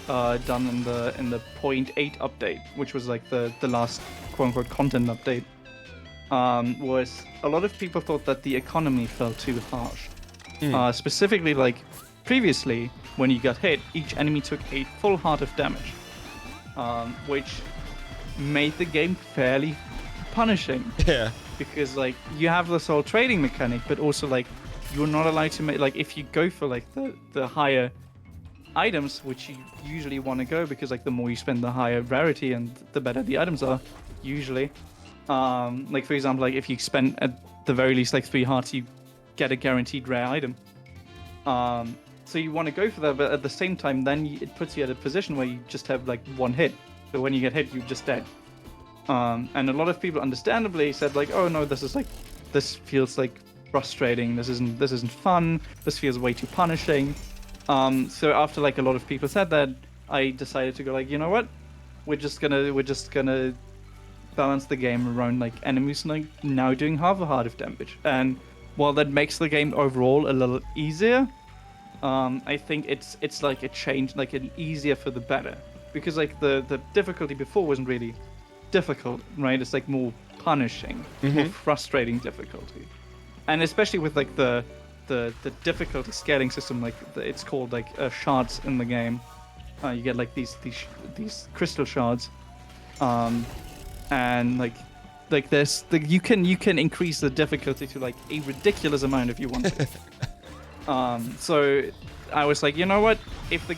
done in the 0.8 update, which was like the last quote-unquote content update, was a lot of people thought that the economy felt too harsh. Specifically, like, previously when you got hit, each enemy took a full heart of damage, which made the game fairly punishing. Yeah. Because like you have this whole trading mechanic, but also like you're not allowed to make, like, if you go for like the higher items, which you usually want to go, because like the more you spend, the higher rarity and the better the items are usually. Like, for example, like if you spend at the very least like 3 hearts, you get a guaranteed rare item. So you want to go for that, but at the same time, then it puts you at a position where you just have like 1 hit. So when you get hit, you're just dead. And a lot of people understandably said like, oh no, this feels like frustrating, this isn't fun, this feels way too punishing. So after like a lot of people said that, I decided to go like, you know what, we're just gonna balance the game around like enemies like now doing half a heart of damage. And while that makes the game overall a little easier, I think it's like a change, like an easier for the better, because like the difficulty before wasn't really difficult, right? It's like more punishing, more frustrating difficulty. And especially with like the difficulty scaling system, like it's called like shards in the game. You get like these crystal shards, and like there's you can increase the difficulty to like a ridiculous amount if you want to. So I was like, you know what, if the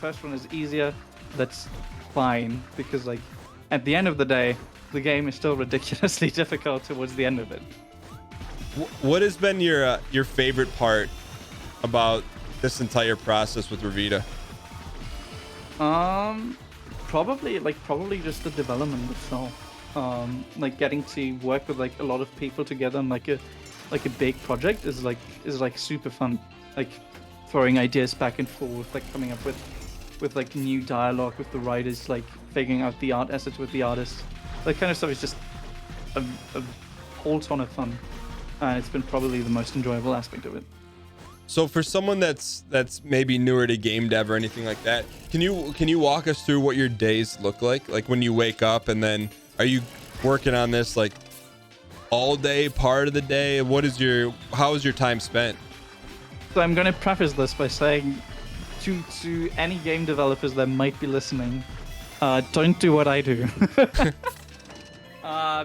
first one is easier, that's fine, because like at the end of the day, the game is still ridiculously difficult towards the end of it. What has been your favorite part about this entire process with Revita? Probably just the development itself. Like getting to work with like a lot of people together on like a big project is like super fun. Like throwing ideas back and forth, like coming up with like new dialogue with the writers, like figuring out the art assets with the artists. That kind of stuff is just a whole ton of fun, and it's been probably the most enjoyable aspect of it. So for someone that's maybe newer to game dev or anything like that, can you walk us through what your days look like? Like when you wake up, and then are you working on this like all day, part of the day? How is your time spent? So I'm going to preface this by saying to any game developers that might be listening, don't do what I do.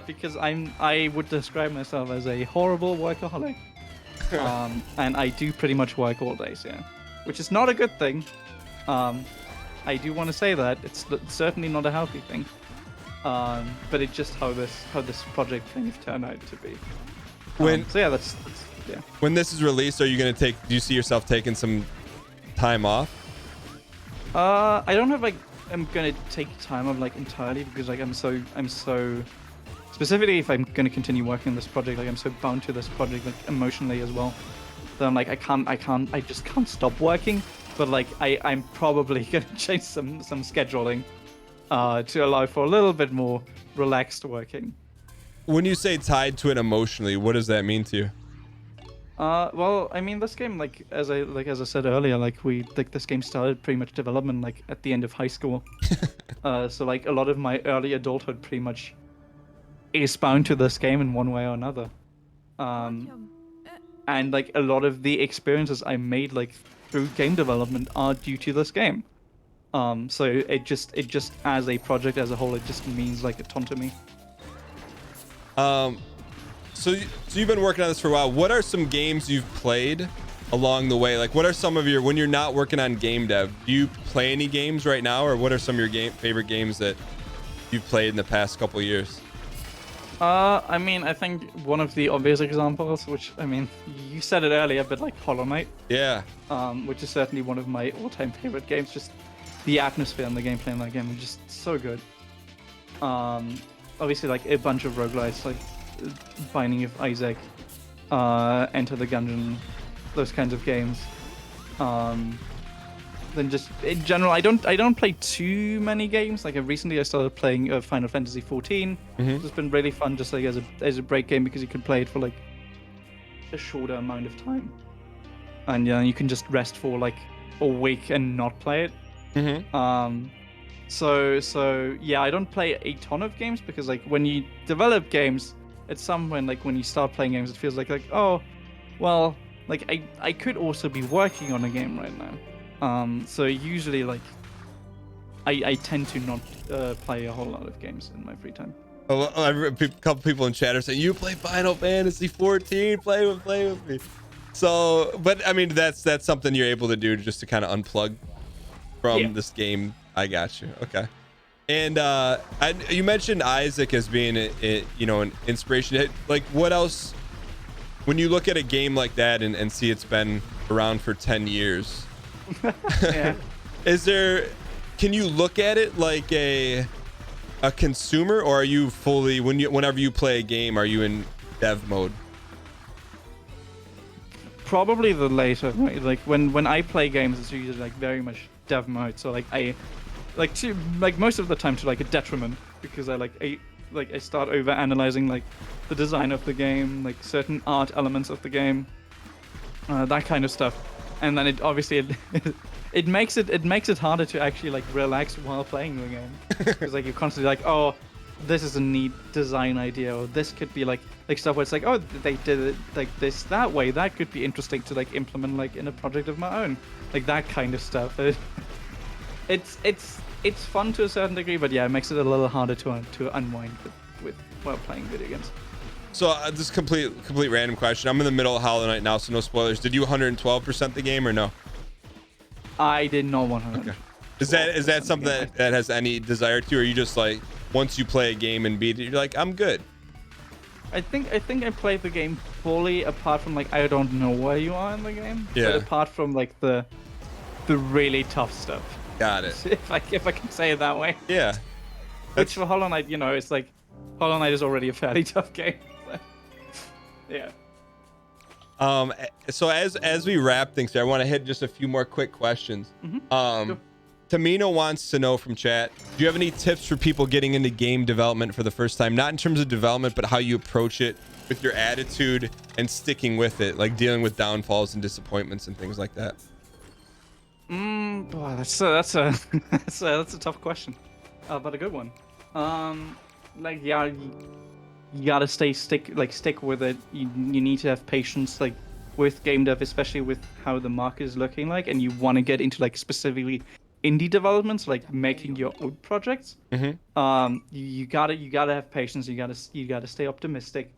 Because I would describe myself as a horrible workaholic. And I do pretty much work all days, yeah. Which is not a good thing. I do want to say that. It's certainly not a healthy thing. But it's just how this project kind of turned out to be. So yeah, that's yeah. When this is released, are you gonna take? Do you see yourself taking some time off? I don't know if I'm gonna take time off like entirely, because like I'm so specifically if I'm gonna continue working on this project, like I'm so bound to this project like emotionally as well, that I'm like I just can't stop working. But like I'm probably gonna change some scheduling to allow for a little bit more relaxed working. When you say tied to it emotionally, what does that mean to you? Well, I mean, this game, like as I said earlier, this game started pretty much development like at the end of high school. So like a lot of my early adulthood pretty much is bound to this game in one way or another. And like a lot of the experiences I made like through game development are due to this game. So it just as a project as a whole, it just means like a ton to me. So you've been working on this for a while. What are some games you've played along the way? Like, what are some of your, when you're not working on game dev, do you play any games right now, or what are some of your favorite games that you've played in the past couple years? I mean, I think one of the obvious examples, which I mean, you said it earlier, but like Hollow Knight. Yeah. Which is certainly one of my all-time favorite games. Just the atmosphere and the gameplay in that game is just so good. Obviously, like a bunch of roguelites, like Binding of Isaac, Enter the Gungeon, those kinds of games. Then just in general, I don't play too many games. Like recently, I started playing Final Fantasy 14. It's been really fun, just like as a break game, because you can play it for like a shorter amount of time, and you can just rest for like a week and not play it. So yeah, I don't play a ton of games, because like when you develop games, it's somewhere like when you start playing games, it feels like oh, well, like I could also be working on a game right now. So usually like I tend to not play a whole lot of games in my free time. A couple people in chat are saying, you play Final Fantasy 14, play with me. So, but I mean, that's something you're able to do just to kind of unplug from this game. I got you. Okay. And you mentioned Isaac as being an inspiration. Like, what else, when you look at a game like that and see it's been around for 10 years, can you look at it like a consumer, or are you fully, whenever you play a game, are you in dev mode? Probably the later, right? Like when I play games, it's usually like very much dev mode. So like I most of the time to like a detriment, because I start over analyzing like the design of the game, like certain art elements of the game, that kind of stuff, and then it obviously it makes it harder to actually like relax while playing the game, because like you're constantly like, oh, this is a neat design idea, or this could be like stuff where it's like, oh, they did it like this that way, that could be interesting to like implement like in a project of my own, like that kind of stuff. It's fun to a certain degree, but yeah, it makes it a little harder to unwind with while playing video games. So this complete random question. I'm in the middle of Hollow Knight now, so no spoilers. Did you 112% the game or no? I did not 100%. Okay. Is that something that has any desire to, or are you just like, once you play a game and beat it, you're like, I'm good? I think I played the game fully, apart from like I don't know where you are in the game. Yeah. But apart from like the really tough stuff. Got it. If I can say it that way. Yeah. Which for Hollow Knight, it's like Hollow Knight is already a fairly tough game. Yeah. So as we wrap things here, I want to hit just a few more quick questions. Sure. Tamino wants to know from chat, do you have any tips for people getting into game development for the first time? Not in terms of development, but how you approach it with your attitude and sticking with it, like dealing with downfalls and disappointments and things like that. Boy, that's a tough question, but a good one. Like, yeah, you gotta stick with it. You need to have patience, like with game dev, especially with how the market is looking like, and you want to get into like specifically indie developments, like making your own projects. You gotta have patience. You gotta stay optimistic.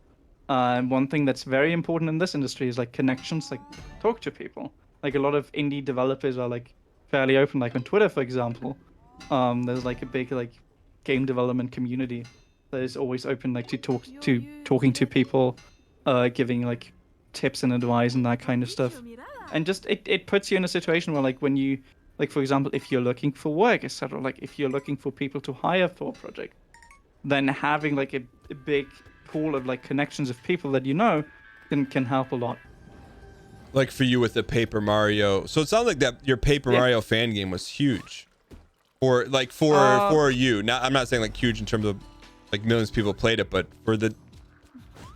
And one thing that's very important in this industry is like connections. Like, talk to people. Like a lot of indie developers are like fairly open. Like on Twitter, for example, there's like a big like game development community that is always open, like to talking to people, giving like tips and advice and that kind of stuff. And just it puts you in a situation where, like, when you, like, for example, if you're looking for work, etc., like if you're looking for people to hire for a project, then having like a big pool of like connections of people that you know can help a lot. Like for you with the Paper Mario. So it sounds like that your Paper Mario fan game was huge. Or like for you. Now I'm not saying like huge in terms of like millions of people played it, but for the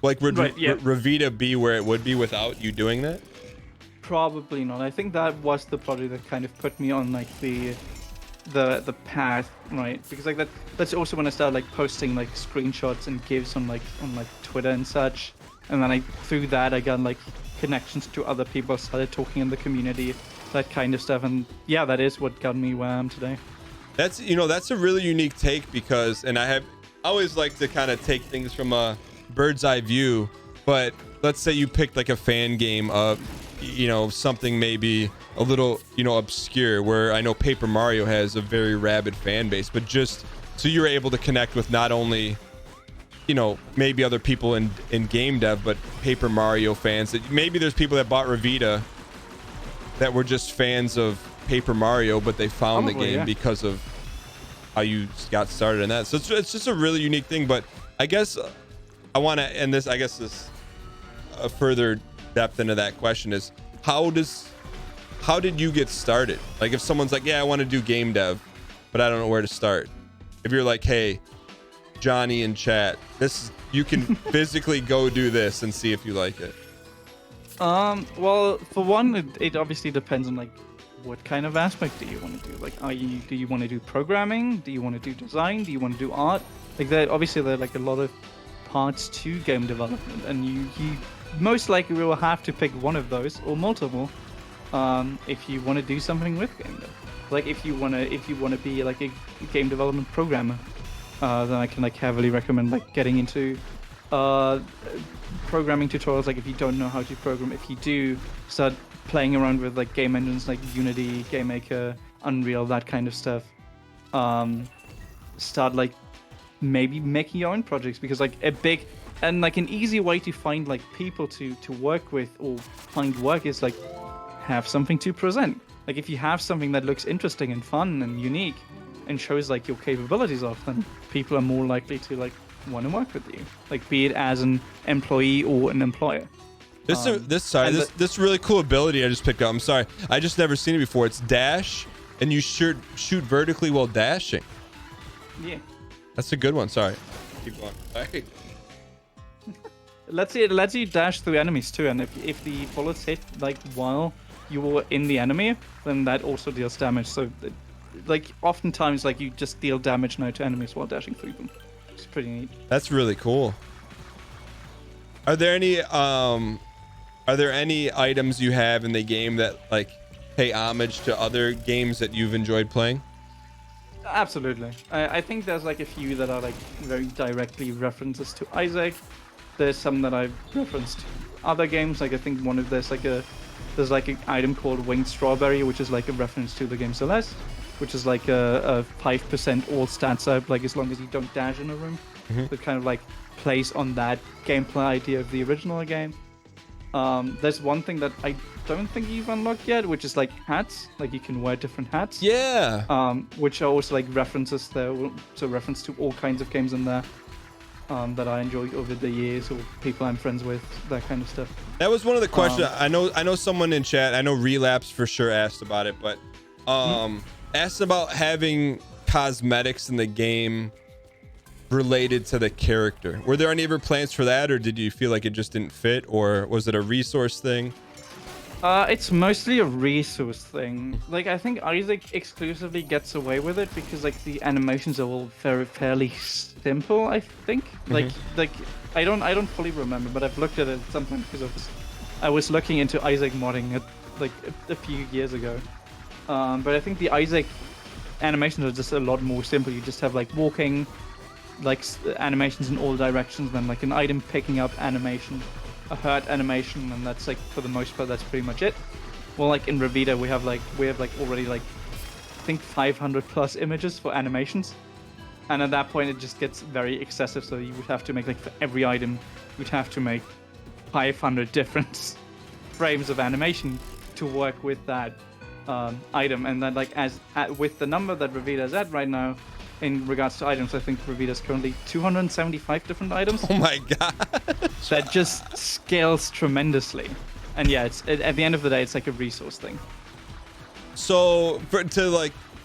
like would Revita be where it would be without you doing that? Probably not. I think that was the project that kind of put me on like the path, right? Because like that's also when I started like posting like screenshots and GIFs on like Twitter and such. And then through that I got like connections to other people, started talking in the community, that kind of stuff. And yeah, that is what got me where I am today. That's, you know, that's a really unique take, because, and I always like to kind of take things from a bird's eye view, but let's say you picked like a fan game of, you know, something maybe a little, you know, obscure, where I know Paper Mario has a very rabid fan base, but just so you're able to connect with not only, you know, maybe other people in game dev, but Paper Mario fans, that maybe there's people that bought Revita that were just fans of Paper Mario, but they found the game because of how you got started in that. So it's just a really unique thing. But I guess I want to end this, I guess this a further depth into that question is, how did you get started? Like if someone's like, yeah, I want to do game dev, but I don't know where to start. If you're like, hey, Johnny in chat, you can physically go do this and see if you like it. Well, for one, it obviously depends on like what kind of aspect do you want to do. Like, do you want to do programming? Do you want to do design? Do you want to do art? Like, there are like a lot of parts to game development, and you most likely will have to pick one of those or multiple if you want to do something with game dev. Like if you want to be like a game development programmer, then I can like heavily recommend like getting into programming tutorials. Like if you don't know how to program, if you do, start playing around with like game engines like Unity, Game Maker, Unreal, that kind of stuff. Start like maybe making your own projects, because like a big and like an easy way to find like people to work with or find work is like have something to present. Like if you have something that looks interesting and fun and unique and shows like your capabilities off, then people are more likely to like want to work with you, like be it as an employee or an employer. This really cool ability I just picked up. I'm sorry, I just never seen it before. It's dash, and you shoot vertically while dashing. Yeah, that's a good one. Sorry, keep going. Sorry. It lets you dash through enemies too, and if the bullets hit like while you were in the enemy, then that also deals damage. So like oftentimes like you just deal damage now to enemies while dashing through them. It's pretty neat. That's really cool. Are there any items you have in the game that like pay homage to other games that you've enjoyed playing? Absolutely. I think there's like a few that are like very directly references to Isaac. There's some that I've referenced to other games. Like I think there's like an item called Winged Strawberry, which is like a reference to the game Celeste, which is like a 5% all stats up, like as long as you don't dash in a room. So it kind of like plays on that gameplay idea of the original game. There's one thing that I don't think you've unlocked yet, which is like hats. Like you can wear different hats. Yeah. Which are also like references there, so reference to all kinds of games in there. That I enjoyed over the years, or people I'm friends with, that kind of stuff. That was one of the questions. I know someone in chat, I know Relapse for sure asked about it, but asked about having cosmetics in the game related to the character. Were there any ever plans for that, or did you feel like it just didn't fit, or was it a resource thing? It's mostly a resource thing. Like I think Isaac exclusively gets away with it because like the animations are all fairly simple. I think like I don't fully remember, but I've looked at it sometimes because I was looking into Isaac modding it like a few years ago. But I think the Isaac animations are just a lot more simple. You just have like walking, like animations in all directions, then like an item picking up animation, a hurt animation, and that's like for the most part that's pretty much it. Well, like in Revita we have like already like I think 500 plus images for animations, And at that point, it just gets very excessive. So you would have to make, like, for every item, you'd have to make 500 different frames of animation to work with that item. And then, like, with the number that Revita is at right now, in regards to items, I think Revita's currently 275 different items. Oh my god. That just scales tremendously. And yeah, at the end of the day, it's like a resource thing. So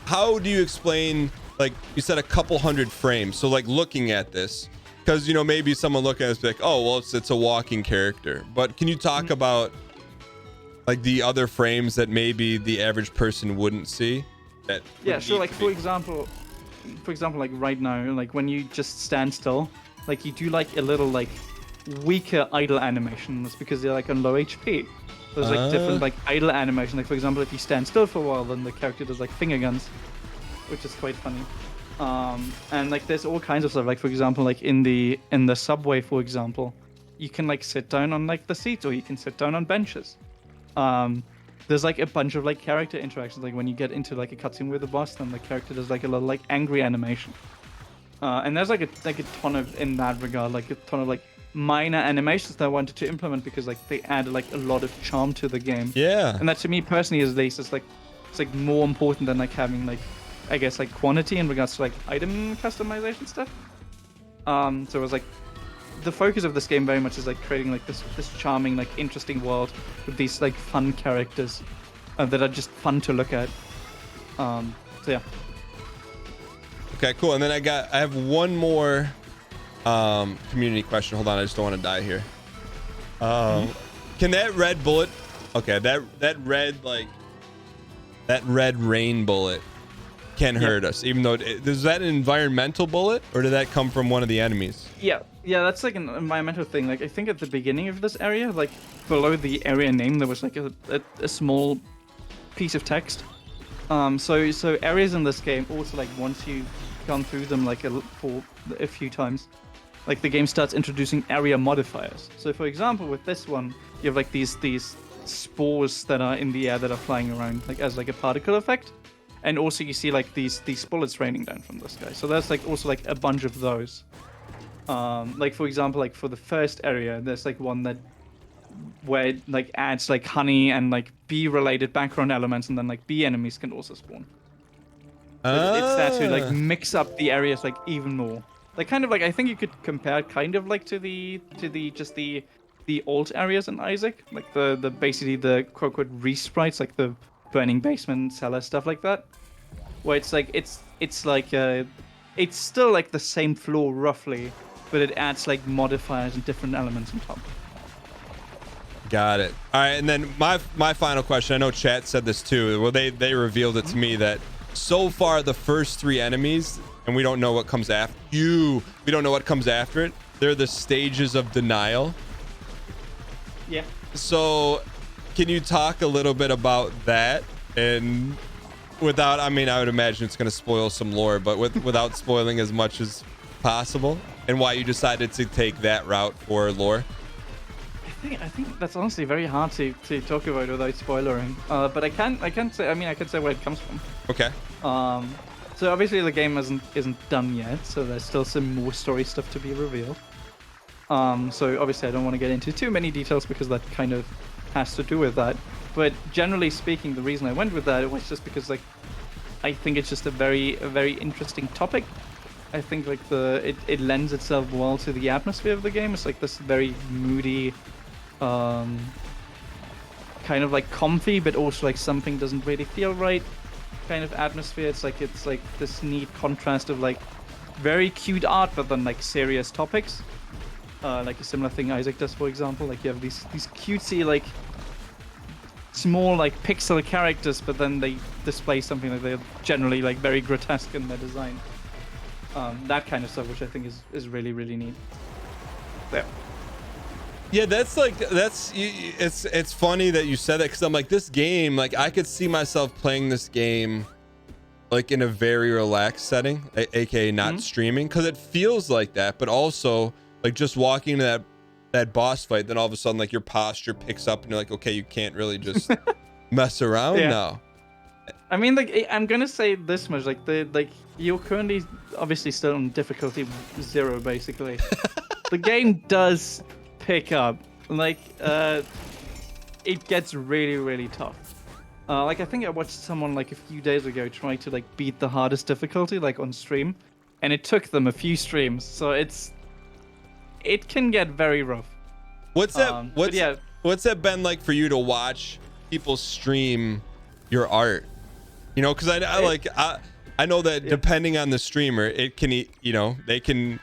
how do you explain, like you said, a couple hundred frames? So like looking at this, because you know maybe someone looking at this be like, oh well, it's a walking character. But can you talk about like the other frames that maybe the average person wouldn't see? That yeah, sure. Like for example, like right now, like when you just stand still, like you do like a little like weaker idle animations because they're like on low HP. There's like different like idle animation. Like for example, if you stand still for a while, then the character does like finger guns, which is quite funny. And like there's all kinds of stuff. Like for example, like in the subway, for example, you can like sit down on like the seats or you can sit down on benches. There's like a bunch of like character interactions. Like when you get into like a cutscene with the boss, then the character does like a little like angry animation. And there's like a ton of, in that regard, like a ton of like minor animations that I wanted to implement because like they add like a lot of charm to the game. Yeah. And that to me personally is least it's like more important than like having like I guess like quantity in regards to like item customization stuff. So it was like the focus of this game very much is like creating like this charming like interesting world with these like fun characters that are just fun to look at. So yeah. Okay, cool. And then I have one more community question. Hold on, I just don't want to die here. Can that red bullet, okay, that red rain bullet can hurt us, even though is that an environmental bullet or did that come from one of the enemies? Yeah, that's like an environmental thing. Like I think at the beginning of this area, like below the area name, there was like a small piece of text. So areas in this game also, like once you've gone through them like for a few times, like the game starts introducing area modifiers. So for example, with this one, you have like these spores that are in the air that are flying around like as like a particle effect, and also you see like these bullets raining down from the sky. So there's like also like a bunch of those. Like for example, like for the first area, there's like one where it like adds like honey and like bee related background elements, and then like bee enemies can also spawn. It's there to like mix up the areas like even more. Like kind of like I think you could compare kind of like to the alt areas in Isaac, like the basically the quote unquote resprites, like the burning basement, cellar, stuff like that, where it's like it's still like the same floor roughly, but it adds like modifiers and different elements on top. Got it. All right, and then my final question. I know chat said this too. Well, they revealed it to me that so far the first 3 enemies, and we don't know what comes after you. We don't know what comes after it. They're the stages of denial. Yeah. So, can you talk a little bit about that? And without, I mean, I would imagine it's going to spoil some lore, but without spoiling as much as possible, and why you decided to take that route for lore. I think that's honestly very hard to talk about without spoilering. But I can say where it comes from. Okay. So obviously the game isn't done yet, so there's still some more story stuff to be revealed. So obviously I don't want to get into too many details because that kind of has to do with that. But generally speaking, the reason I went with that was just because like I think it's just a very interesting topic. I think like it lends itself well to the atmosphere of the game. It's like this very moody, kind of like comfy, but also like something doesn't really feel right kind of atmosphere. It's like this neat contrast of like very cute art, but then like serious topics. Like a similar thing Isaac does, for example. Like you have these cutesy like small like pixel characters, but then they display something like they're generally like very grotesque in their design. That kind of stuff, which I think is really neat. There. Yeah, it's funny that you said that, because I'm like, this game, like I could see myself playing this game like in a very relaxed setting, aka not streaming, because it feels like that, but also like just walking to that boss fight, then all of a sudden like your posture picks up and you're like, okay, you can't really just mess around now. I mean, like, I'm gonna say this much, like, you're currently obviously still on difficulty 0, basically. The game does pick up, like, it gets really, really tough. Like, I think I watched someone, like, a few days ago try to, like, beat the hardest difficulty, like, on stream, and it took them a few streams, so it can get very rough. What's that? Yeah. What's that been like for you to watch people stream your art? You know, because I know that depending on the streamer, it can, you know, they can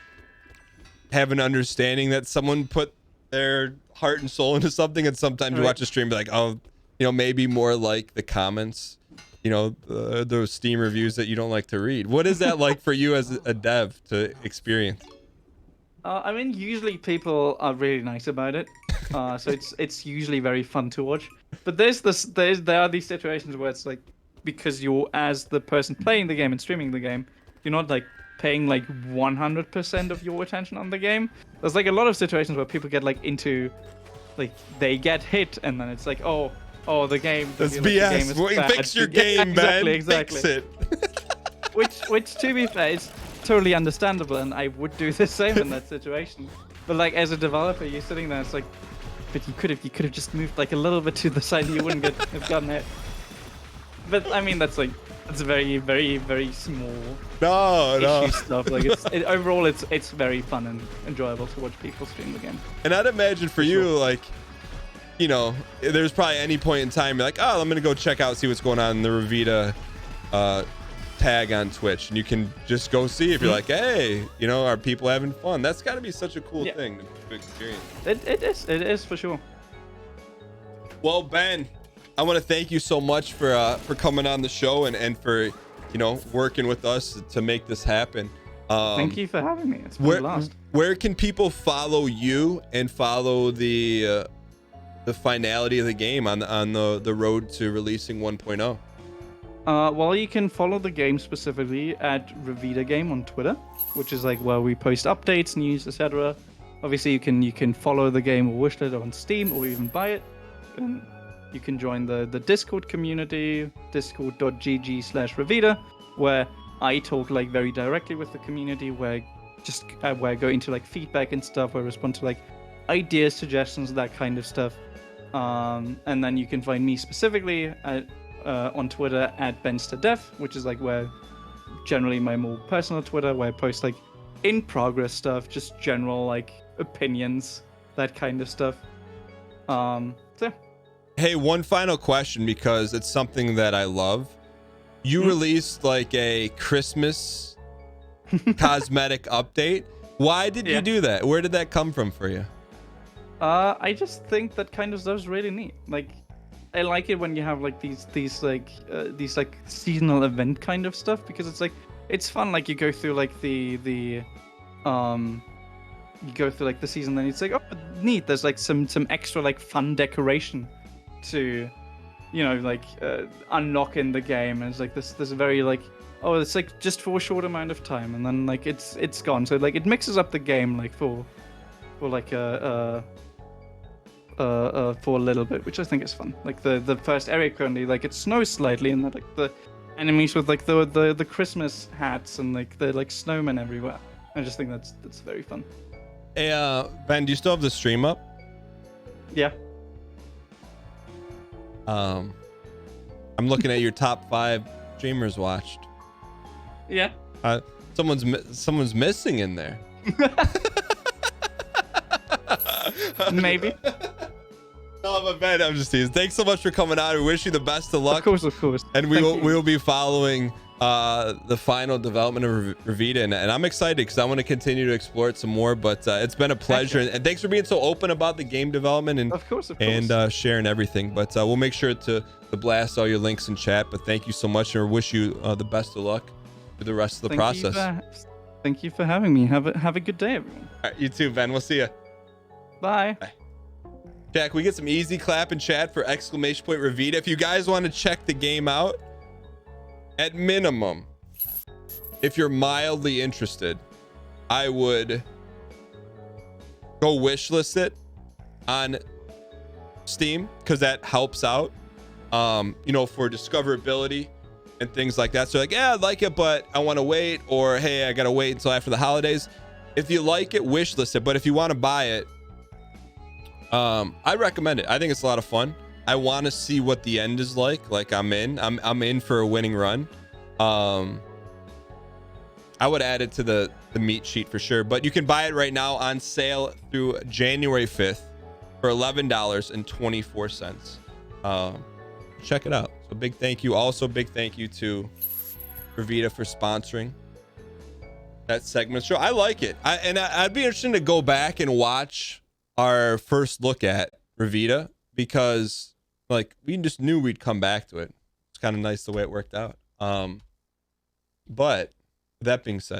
have an understanding that someone put their heart and soul into something, and sometimes you watch a stream and be like, oh, you know, maybe more like the comments, you know, those Steam reviews that you don't like to read. What is that like for you as a dev to experience? I mean, usually people are really nice about it, so it's usually very fun to watch. But there are these situations where it's like, because you're, as the person playing the game and streaming the game, you're not like paying like 100% of your attention on the game. There's like a lot of situations where people get like into, like, they get hit and then it's like, oh, the game. That's like, BS. The game is bad. Fix your game, man. Exactly. Fix it. which to be fair is totally understandable, and I would do the same in that situation. But like, as a developer, you're sitting there, it's like, but you could have just moved like a little bit to the side, and you wouldn't have gotten hit. But I mean, that's very, very, very small issue stuff. Like, overall, it's very fun and enjoyable to watch people stream the game. And I'd imagine for you, like, you know, there's probably any point in time you're like, oh, I'm gonna go check out, see what's going on in the Revita tag on Twitch, and you can just go see if you're like, hey, you know, are people having fun? That's got to be such a cool thing to experience. It is for sure. Well, Ben, I want to thank you so much for coming on the show and for, you know, working with us to make this happen. Thank you for having me. It's been a blast. Where can people follow you and follow the finality of the game on the road to releasing 1.0? Well, you can follow the game specifically at Revita Game on Twitter, which is like where we post updates, news, etc. Obviously, you can follow the game or wish it on Steam or even buy it. And you can join the Discord community, discord.gg/Revita, where I talk like very directly with the community, where I go into like feedback and stuff, where I respond to like ideas, suggestions, that kind of stuff. And then you can find me specifically on Twitter at BensterDev, which is like where generally my more personal Twitter, where I post like in progress stuff, just general like opinions, that kind of stuff. So yeah. Hey, one final question, because it's something that I love. You released like a Christmas cosmetic update. Why did you do that? Where did that come from for you? I just think that kind of stuff's really neat. Like, I like it when you have like these seasonal event kind of stuff, because it's like, it's fun. Like, you go through like the season, then it's like, oh, neat. There's like some extra like fun decoration to, you know, like unlock in the game, and it's like this very like, oh, it's like just for a short amount of time, and then like it's gone. So like it mixes up the game like for like for a little bit, which I think is fun. Like the first area currently, like it snows slightly, and like the enemies with like the Christmas hats and like the like snowmen everywhere. I just think that's very fun. Hey, Ben, do you still have the stream up? Yeah. I'm looking at your top 5 streamers watched. Yeah. Someone's missing in there. Maybe. No, but Ben, I'm just teasing. Thanks so much for coming out. We wish you the best of luck. Of course. And we will be following the final development of Revita, and I'm excited because I want to continue to explore it some more. But it's been a pleasure, and thanks for being so open about the game development and of course. and sharing everything. But we'll make sure to blast all your links in chat. But thank you so much, and wish you the best of luck through the rest of the process. Thank you for having me. Have a good day, everyone. All right, you too, Ben. We'll see you. Bye. Jack, we get some easy clap in chat for ! Revita. If you guys want to check the game out, at minimum, if you're mildly interested, I would go wishlist it on Steam, because that helps out, you know, for discoverability and things like that. So like, yeah, I like it, but I want to wait, or hey, I gotta wait until after the holidays. If you like it, wish list it. But if you want to buy it, I recommend it. I think it's a lot of fun. I want to see what the end is like. Like I'm in for a winning run. I would add it to the meat sheet for sure, but you can buy it right now on sale through January 5th for $11.24. Check it out. So big thank you. Also big thank you to Revita for sponsoring that segment show. I like it. I'd be interested to go back and watch our first look at Revita, because like we just knew we'd come back to it. It's kind of nice the way it worked out. But that being said,